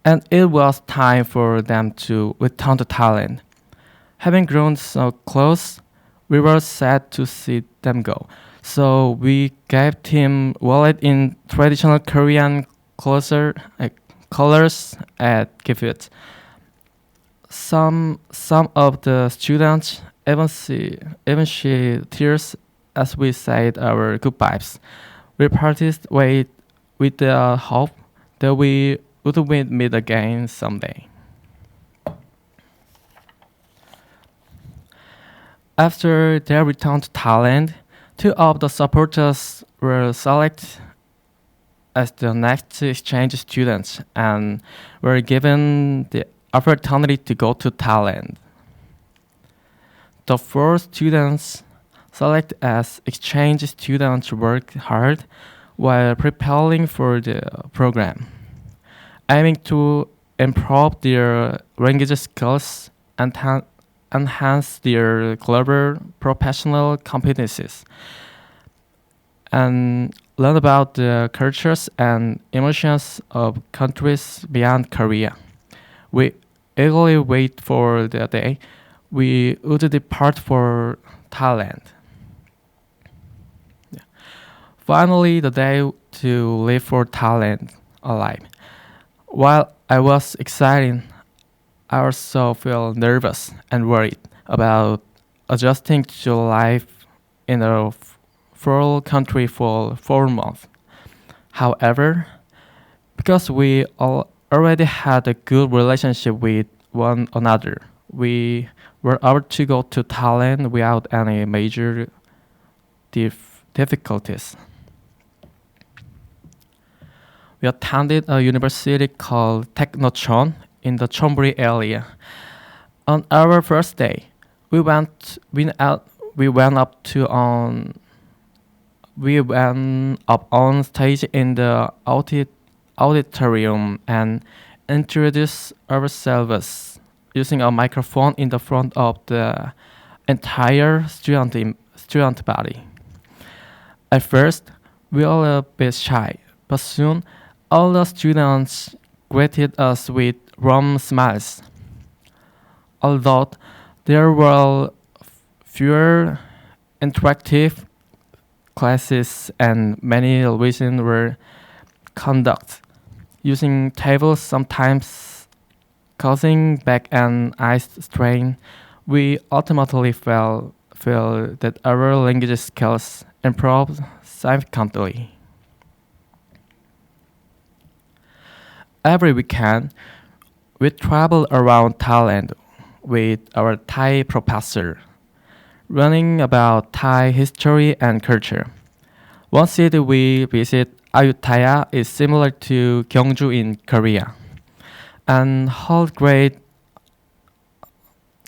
and it was time for them to return to Thailand. Having grown so close, we were sad to see them go. So we gave him wallet in traditional Korean colors at TVET. Some of the students even shed tears as we said our goodbyes. We parted with the hope that we would meet again someday. After their return to Thailand, two of the supporters were selected as the next exchange students and were given the opportunity to go to Thailand. The four students selected as exchange students worked hard while preparing for the program, aiming to improve their language skills and enhance their global professional competencies, and learn about the cultures and emotions of countries beyond Korea. We eagerly wait for the day we would depart for Thailand. Yeah. Finally, the day to leave for Thailand alive. While I was excited, I also felt nervous and worried about adjusting to life in a foreign country for 4 months. However, because we already had a good relationship with one another, we were able to go to Thailand without any major difficulties. We attended a university called Technochon in the Chonburi area. On our first day, we went up on stage in the auditorium and introduced ourselves using a microphone in the front of the entire student body. At first, we were a bit shy, but soon all the students greeted us with warm smiles. Although there were fewer interactive classes and many lessons were conducted, using tables sometimes causing back and eye strain, we ultimately feel that our language skills improve significantly. Every weekend, we travel around Thailand with our Thai professor, learning about Thai history and culture. One city we visit, Ayutthaya, is similar to Gyeongju in Korea and hold great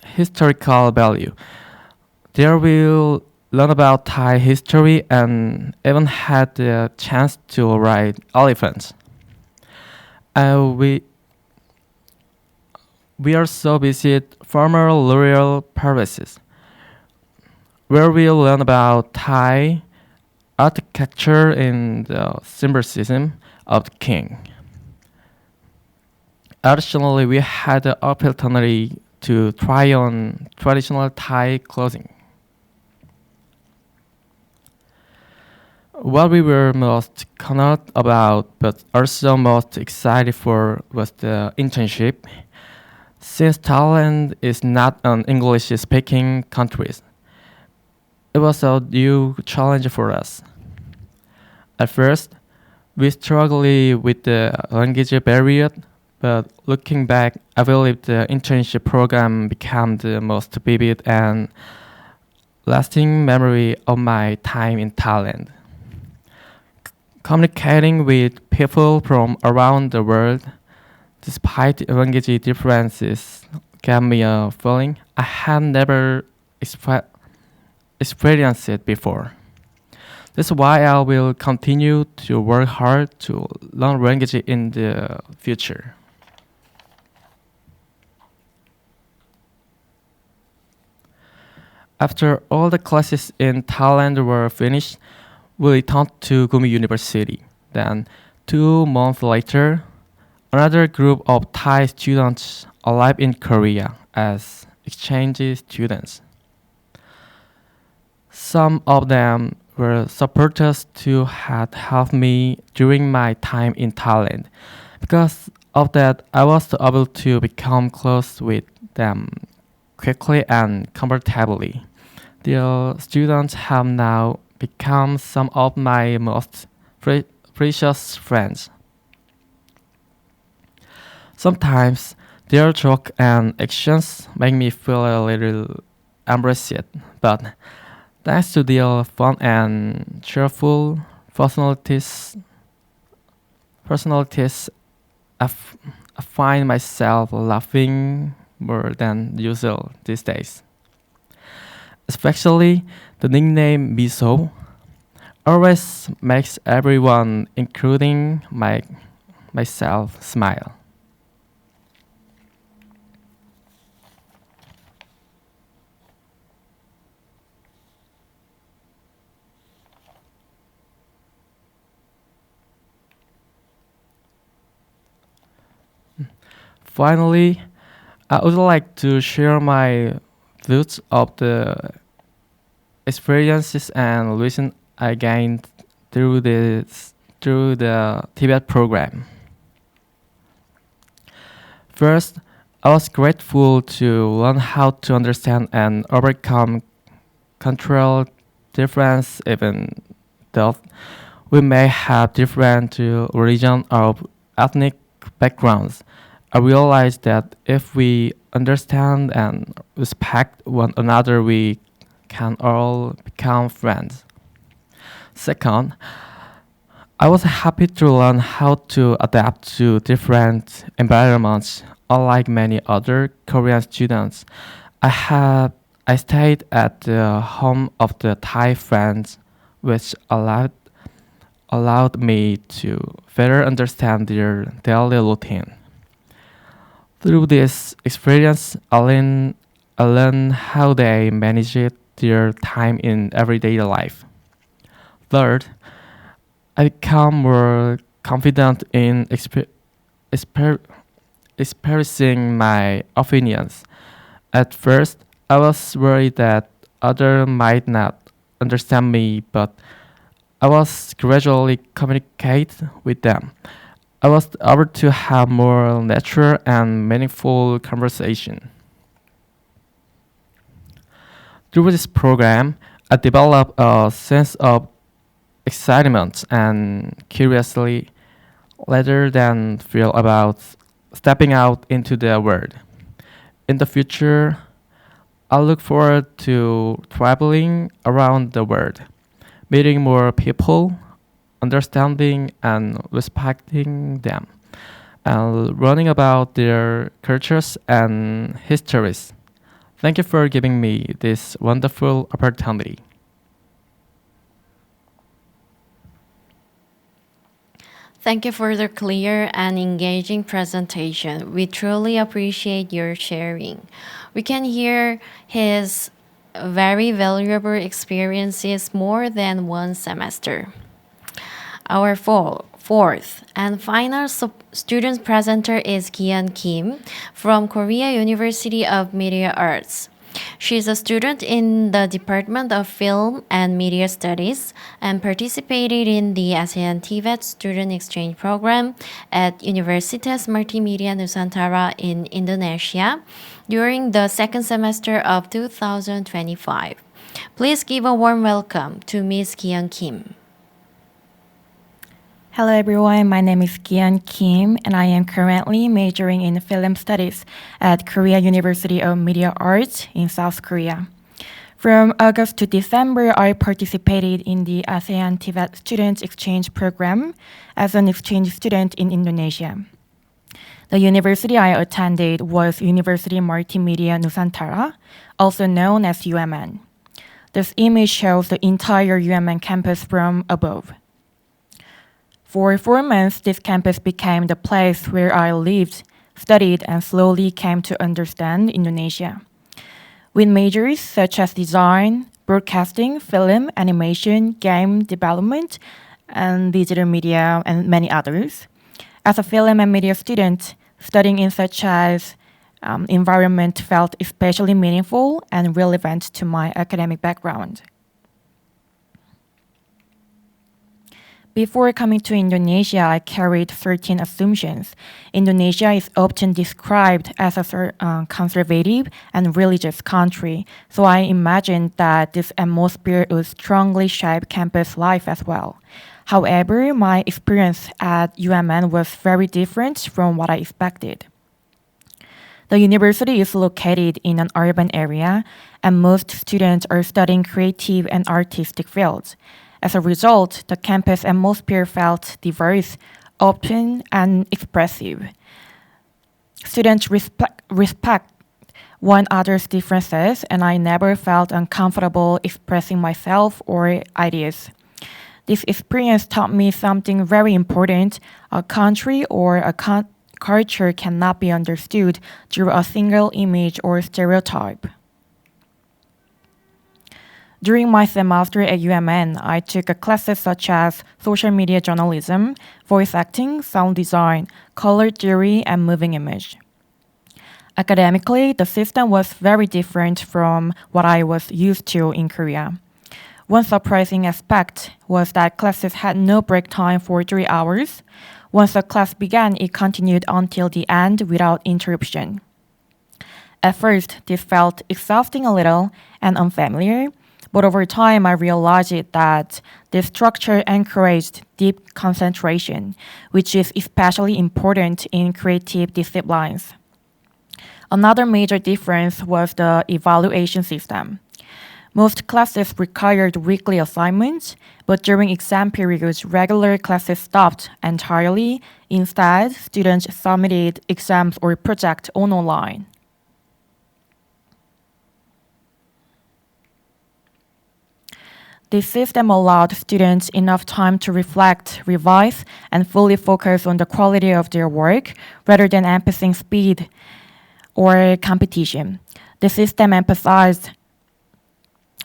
historical value. There we'll learn about Thai history and even had the chance to ride elephants. We also visit former rural provinces, where we'll learn about Thai architecture and the symbolism of the king. Additionally, we had the opportunity to try on traditional Thai clothing. What we were most honored about, but also most excited for, was the internship. Since Thailand is not an English-speaking country, it was a new challenge for us. At first, we struggled with the language barrier, but looking back, I believe the internship program became the most vivid and lasting memory of my time in Thailand. Communicating with people from around the world, despite language differences, gave me a feeling I had never experienced it before. That's why I will continue to work hard to learn language in the future. After all the classes in Thailand were finished, we returned to Gumi University. Then, 2 months later, another group of Thai students arrived in Korea as exchange students. Some of them were supporters who had helped me during my time in Thailand. Because of that, I was able to become close with them quickly and comfortably. The students have now become some of my most precious friends. Sometimes their joke and actions make me feel a little embarrassed, but thanks to their fun and cheerful personalities, I find myself laughing more than usual these days. Especially the nickname Miso always makes everyone, including myself, smile. Finally, I would like to share my views of the experiences and lessons I gained through the TVET program. First, I was grateful to learn how to understand and overcome cultural difference, even though we may have different religion or ethnic backgrounds. I realized that if we understand and respect one another, we can all become friends. Second, I was happy to learn how to adapt to different environments. Unlike many other Korean students, I stayed at the home of the Thai friends, which allowed me to better understand their daily routine. Through this experience, I learned how they manage their time in everyday life. Third, I become more confident in expressing my opinions. At first, I was worried that others might not understand me, but I was gradually communicate with them. I was able to have more natural and meaningful conversation. Through this program, I developed a sense of excitement and curiosity rather than fear about stepping out into the world. In the future, I look forward to traveling around the world, meeting more people, understanding and respecting them, and learning about their cultures and histories. Thank you for giving me this wonderful opportunity. Thank you for the clear and engaging presentation. We truly appreciate your sharing. We can hear his very valuable experiences more than one semester. Our fourth and final student presenter is Kian Kim from Korea University of Media Arts. She is a student in the Department of Film and Media Studies and participated in the ASEAN TVET Student Exchange Program at Universitas Multimedia Nusantara in Indonesia during the second semester of 2025. Please give a warm welcome to Ms. Kian Kim. Hello everyone, my name is Kian Kim and I am currently majoring in film studies at Korea University of Media Arts in South Korea. From August to December, I participated in the ASEAN TVET Student Exchange Program as an exchange student in Indonesia. The university I attended was University Multimedia Nusantara, also known as UMN. This image shows the entire UMN campus from above. For 4 months, this campus became the place where I lived, studied, and slowly came to understand Indonesia. With majors such as design, broadcasting, film, animation, game development, and digital media, and many others. As a film and media student, studying in such as environment felt especially meaningful and relevant to my academic background. Before coming to Indonesia, I carried certain assumptions. Indonesia is often described as a conservative and religious country, so I imagined that this atmosphere would strongly shape campus life as well. However, my experience at UMN was very different from what I expected. The university is located in an urban area, and most students are studying creative and artistic fields. As a result, the campus atmosphere felt diverse, open, and expressive. Students respect one another's differences, and I never felt uncomfortable expressing myself or ideas. This experience taught me something very important. A country or a culture cannot be understood through a single image or stereotype. During my semester at UMN, I took classes such as social media journalism, voice acting, sound design, color theory, and moving image. Academically, the system was very different from what I was used to in Korea. One surprising aspect was that classes had no break time for 3 hours. Once a class began, it continued until the end without interruption. At first, this felt exhausting a little and unfamiliar, but over time, I realized that this structure encouraged deep concentration, which is especially important in creative disciplines. Another major difference was the evaluation system. Most classes required weekly assignments, but during exam periods, regular classes stopped entirely. Instead, students submitted exams or projects online. This system allowed students enough time to reflect, revise, and fully focus on the quality of their work rather than emphasizing speed or competition. The system emphasized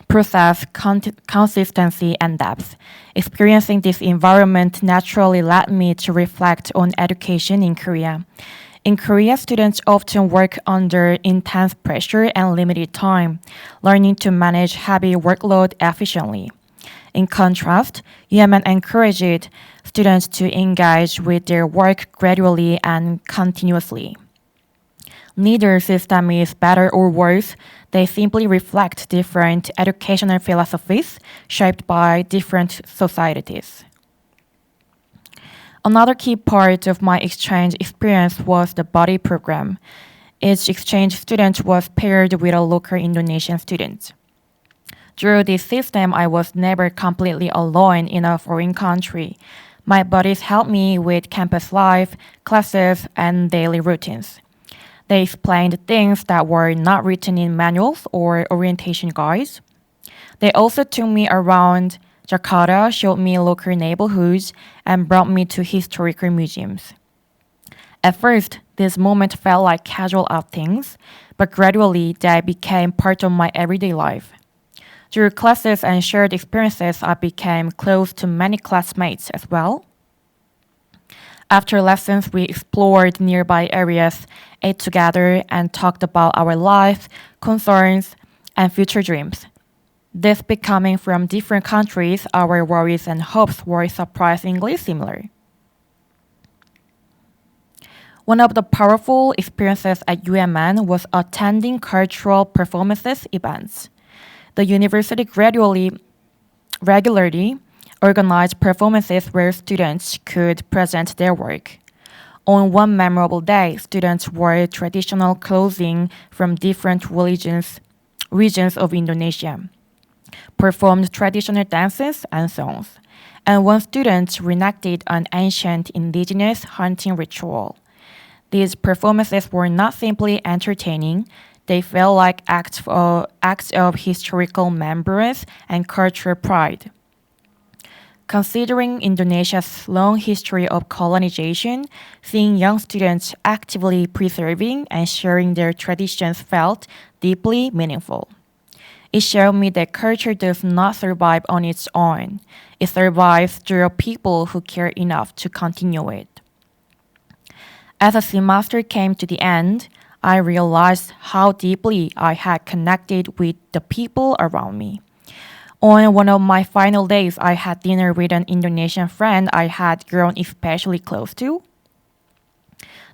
process, consistency, and depth. Experiencing this environment naturally led me to reflect on education in Korea. In Korea, students often work under intense pressure and limited time, learning to manage heavy workload efficiently. In contrast, UMN encouraged students to engage with their work gradually and continuously. Neither system is better or worse, they simply reflect different educational philosophies shaped by different societies. Another key part of my exchange experience was the buddy program. Each exchange student was paired with a local Indonesian student. Through this system, I was never completely alone in a foreign country. My buddies helped me with campus life, classes, and daily routines. They explained things that were not written in manuals or orientation guides. They also took me around Jakarta, showed me local neighborhoods, and brought me to historical museums. At first, this moment felt like casual outings, but gradually they became part of my everyday life. Through classes and shared experiences, I became close to many classmates as well. After lessons, we explored nearby areas, ate together, and talked about our life, concerns, and future dreams. Despite coming from different countries, our worries and hopes were surprisingly similar. One of the powerful experiences at UMN was attending cultural performances events. The university regularly organized performances where students could present their work. On one memorable day, students wore traditional clothing from different regions of Indonesia, performed traditional dances and songs, and one student reenacted an ancient indigenous hunting ritual. These performances were not simply entertaining, they felt like acts of historical remembrance and cultural pride. Considering Indonesia's long history of colonization, seeing young students actively preserving and sharing their traditions felt deeply meaningful. It showed me that culture does not survive on its own. It survives through people who care enough to continue it. As the semester came to the end, I realized how deeply I had connected with the people around me. On one of my final days, I had dinner with an Indonesian friend I had grown especially close to.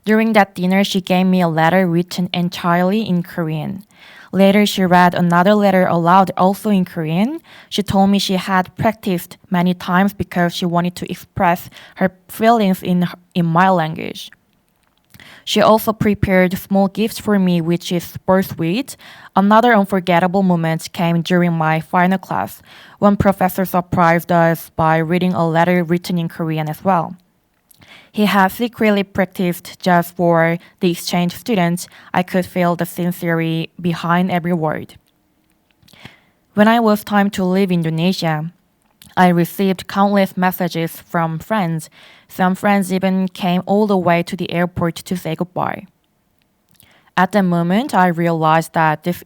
During that dinner, she gave me a letter written entirely in Korean. Later, she read another letter aloud, also in Korean. She told me she had practiced many times because she wanted to express her feelings in my language. She also prepared small gifts for me, which is super sweet. Another unforgettable moment came during my final class. One professor surprised us by reading a letter written in Korean as well. He had secretly practiced just for the exchange students. I could feel the sincerity behind every word. When it was time to leave Indonesia, I received countless messages from friends. Some friends even came all the way to the airport to say goodbye. At that moment, I realized that this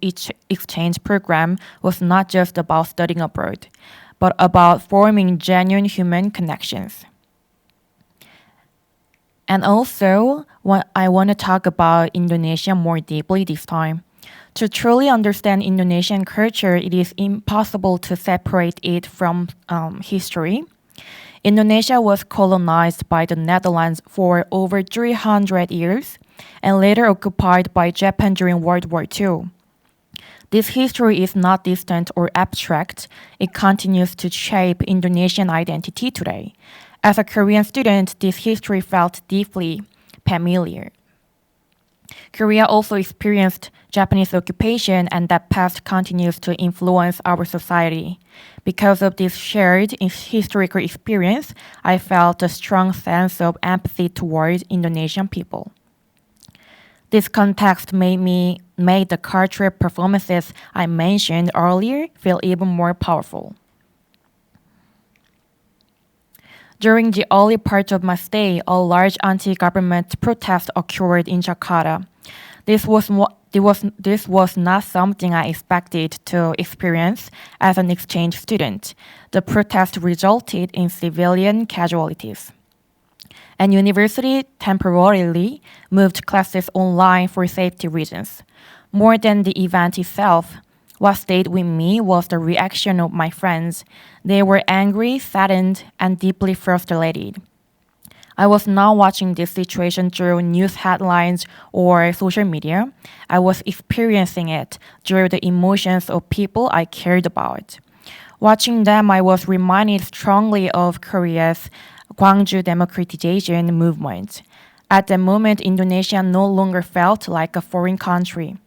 exchange program was not just about studying abroad, but about forming genuine human connections. And also, I want to talk about Indonesia more deeply this time. To truly understand Indonesian culture, it is impossible to separate it from history. Indonesia was colonized by the Netherlands for over 300 years and later occupied by Japan during World War II. This history is not distant or abstract. It continues to shape Indonesian identity today. As a Korean student, this history felt deeply familiar. Korea also experienced Japanese occupation, and that past continues to influence our society. Because of this shared historical experience, I felt a strong sense of empathy toward Indonesian people. This context made the cultural performances I mentioned earlier feel even more powerful. During the early part of my stay, a large anti-government protest occurred in Jakarta. This was not something I expected to experience as an exchange student. The protest resulted in civilian casualties. And university temporarily moved classes online for safety reasons. More than the event itself, What stayed with me was the reaction of my friends. They were angry, saddened, and deeply frustrated. I was not watching this situation through news headlines or social media. I was experiencing it through the emotions of people I cared about. Watching them, I was reminded strongly of Korea's Gwangju democratization movement. At the moment, Indonesia no longer felt like a foreign country.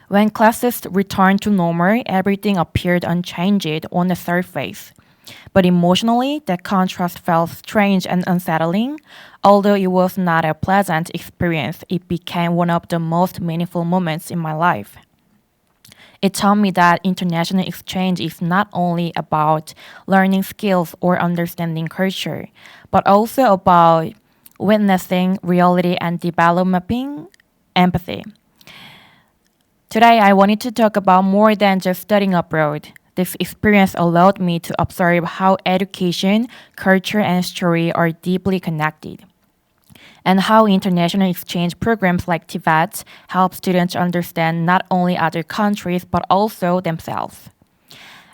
When classes returned to normal, everything appeared unchanged on the surface. But emotionally, that contrast felt strange and unsettling. Although it was not a pleasant experience, it became one of the most meaningful moments in my life. It taught me that international exchange is not only about learning skills or understanding culture, but also about witnessing reality and developing empathy. Today, I wanted to talk about more than just studying abroad. This experience allowed me to observe how education, culture, and story are deeply connected, and how international exchange programs like TVET help students understand not only other countries but also themselves.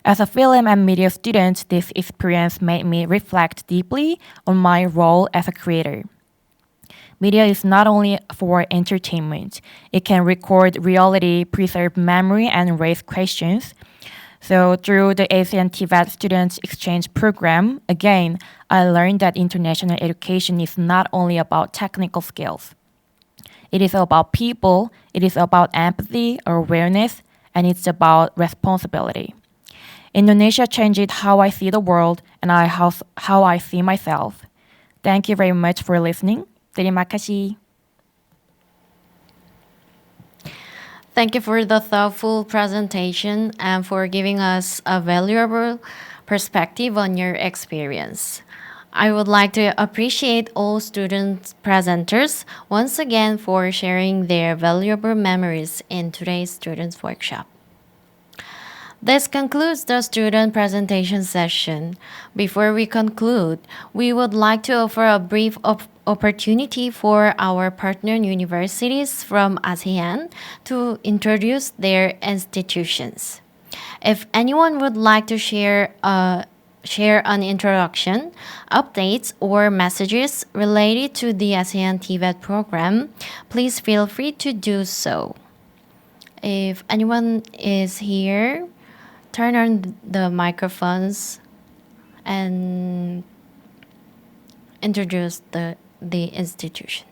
As a film and media student, this experience made me reflect deeply on my role as a creator. Media is not only for entertainment, it can record reality, preserve memory, and raise questions. So, through the ASEAN TVET Students Exchange Program, again, I learned that international education is not only about technical skills. It is about people, it is about empathy, awareness, and it's about responsibility. Indonesia changed how I see the world and how I see myself. Thank you very much for listening. Terima kasih. Thank you for the thoughtful presentation and for giving us a valuable perspective on your experience. I would like to appreciate all student presenters once again for sharing their valuable memories in today's students workshop. This concludes the student presentation session. Before we conclude, we would like to offer a brief opportunity for our partner universities from ASEAN to introduce their institutions. If anyone would like to share an introduction, updates, or messages related to the ASEAN TVET program, please feel free to do so. If anyone is here, turn on the microphones and introduce the institution.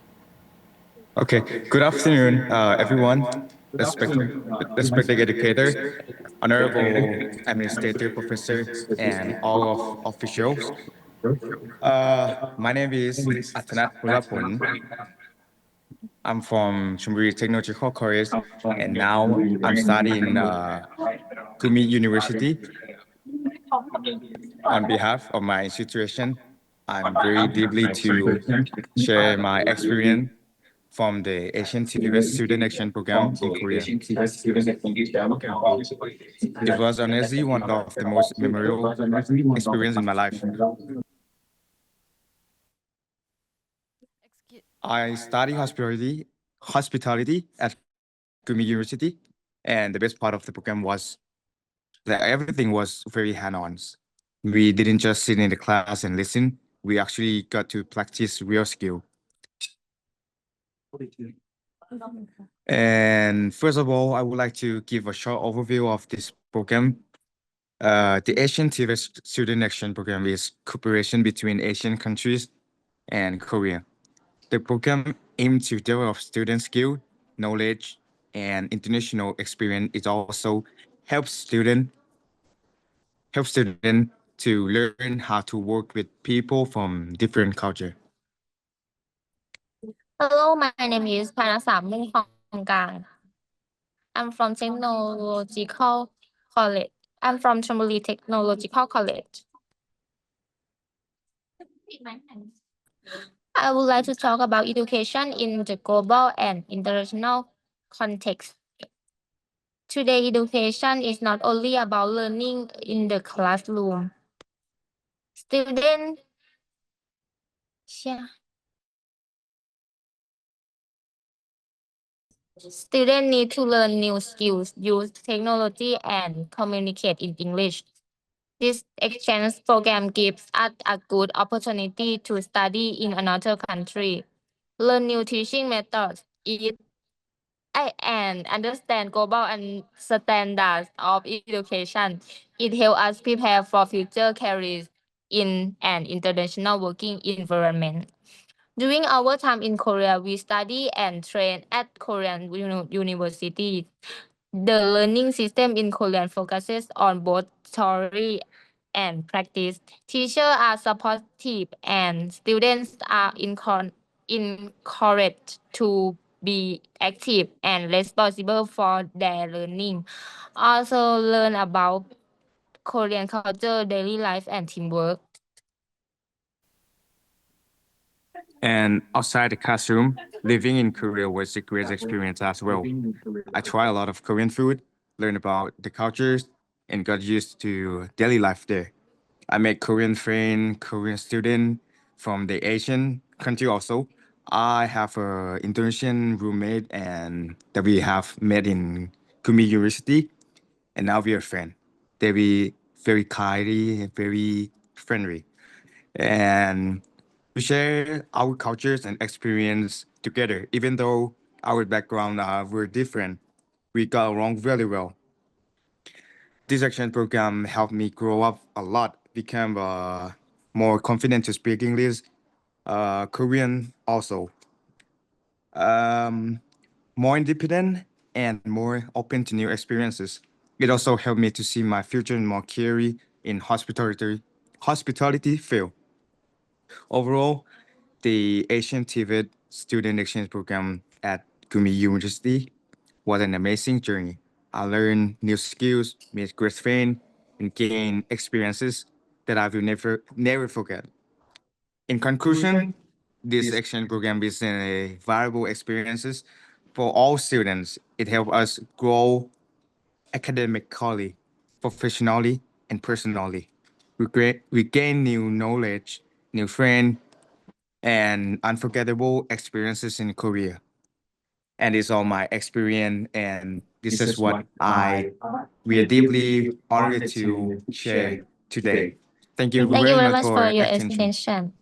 Okay, good afternoon, everyone, respected educator, honorable administrator, professor, and all of officials. My name is Athanat Mulapun. I'm from Chonburi Technological College, and now I'm studying Gumi University. On behalf of my institution, I'm very deeply to share my experience from the Asian TVET Student Exchange Program in Korea. It was honestly one of the most memorable experiences in my life. I study hospitality at Gumi University, and the best part of the program was that everything was very hand-on. We didn't just sit in the class and listen. We actually got to practice real skill. And first of all, I would like to give a short overview of this program. The Asian TVET Student Exchange Program is cooperation between Asian countries and Korea. The program aims to develop student skill, knowledge, and international experience. It also helps students to learn how to work with people from different culture. Hello, my name is Panasam Mungkang. I'm from Technological College. I'm from Chonburi Technological College. I would like to talk about education in the global and international context. Today, education is not only about learning in the classroom. Students Students need to learn new skills, use technology, and communicate in English. This exchange program gives us a good opportunity to study in another country, learn new teaching methods, and understand global and standards of education. It helps us prepare for future careers in an international working environment. During our time in Korea, we study and train at Korean universities. The learning system in Korean focuses on both theory and practice. Teachers are supportive and students are encouraged to be active and responsible for their learning. Also learn about Korean culture, daily life, and teamwork. And outside the classroom, living in Korea was a great experience as well. I tried a lot of Korean food, learned about the cultures, and got used to daily life there. I met Korean friend, Korean student from the Asian country also. I have a Indonesian roommate and that we have met in Kumi University, and now we are friends. They be very kindly, very friendly, and we share our cultures and experience together. Even though our background were different, we got along very well. This exchange program helped me grow up a lot, become more confident to speak English, Korean also, um, more independent and more open to new experiences. It also helped me to see my future in more clearly in hospitality field. Overall, the Asian TVET student exchange program at Gumi University was an amazing journey. I learned new skills, made great friends, and gained experiences that I will never forget. In conclusion, this exchange program is a valuable experiences for all students. It helps us grow academically, professionally, and personally. We gain new knowledge, new friends, and unforgettable experiences in Korea. And it's all my experience, and this is what we are deeply honored to share today. Thank you Thank you very very much much for for your attention. attention.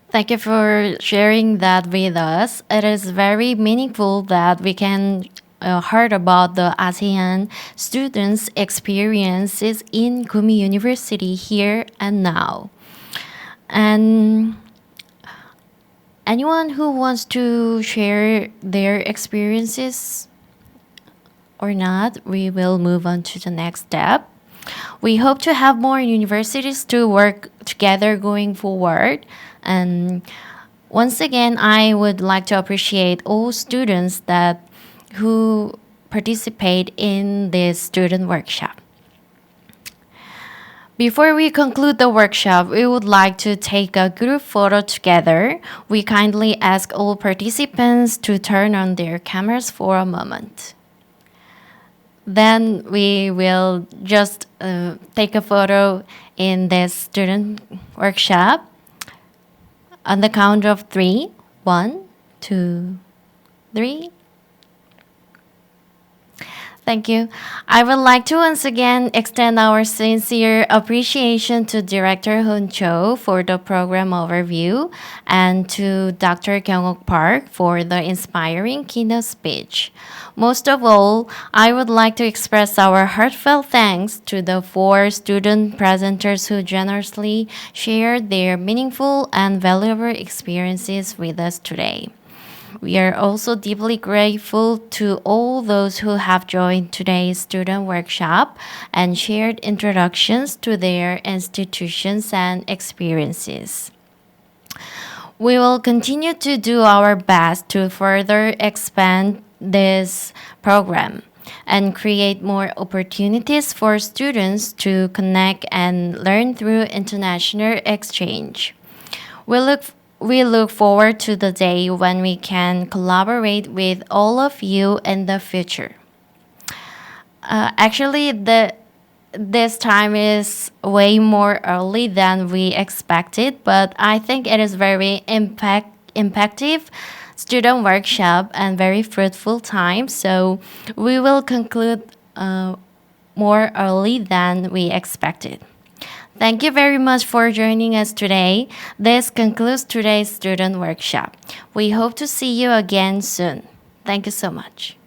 Thank you for sharing that with us. It is very meaningful that we can heard about the ASEAN students' experiences in Kumi University here and now. And anyone who wants to share their experiences or not, we will move on to the next step. We hope to have more universities to work together going forward. And once again, I would like to appreciate all students that who participate in this student workshop. Before we conclude the workshop, we would like to take a group photo together. We kindly ask all participants to turn on their cameras for a moment. Then we will just take a photo in this student workshop on the count of 3. 1, 2, 3. Thank you. I would like to once again extend our sincere appreciation to Director Hoon Cho for the program overview and to Dr. Kyung-ok Park for the inspiring keynote speech. Most of all, I would like to express our heartfelt thanks to the 4 student presenters who generously shared their meaningful and valuable experiences with us today. We are also deeply grateful to all those who have joined today's student workshop and shared introductions to their institutions and experiences. We will continue to do our best to further expand this program and create more opportunities for students to connect and learn through international exchange. We look forward to the day when we can collaborate with all of you in the future. Actually, this time is way more early than we expected, but I think it is very impactful student workshop and very fruitful time. So we will conclude more early than we expected. Thank you very much for joining us today. This concludes today's student workshop. We hope to see you again soon. Thank you so much.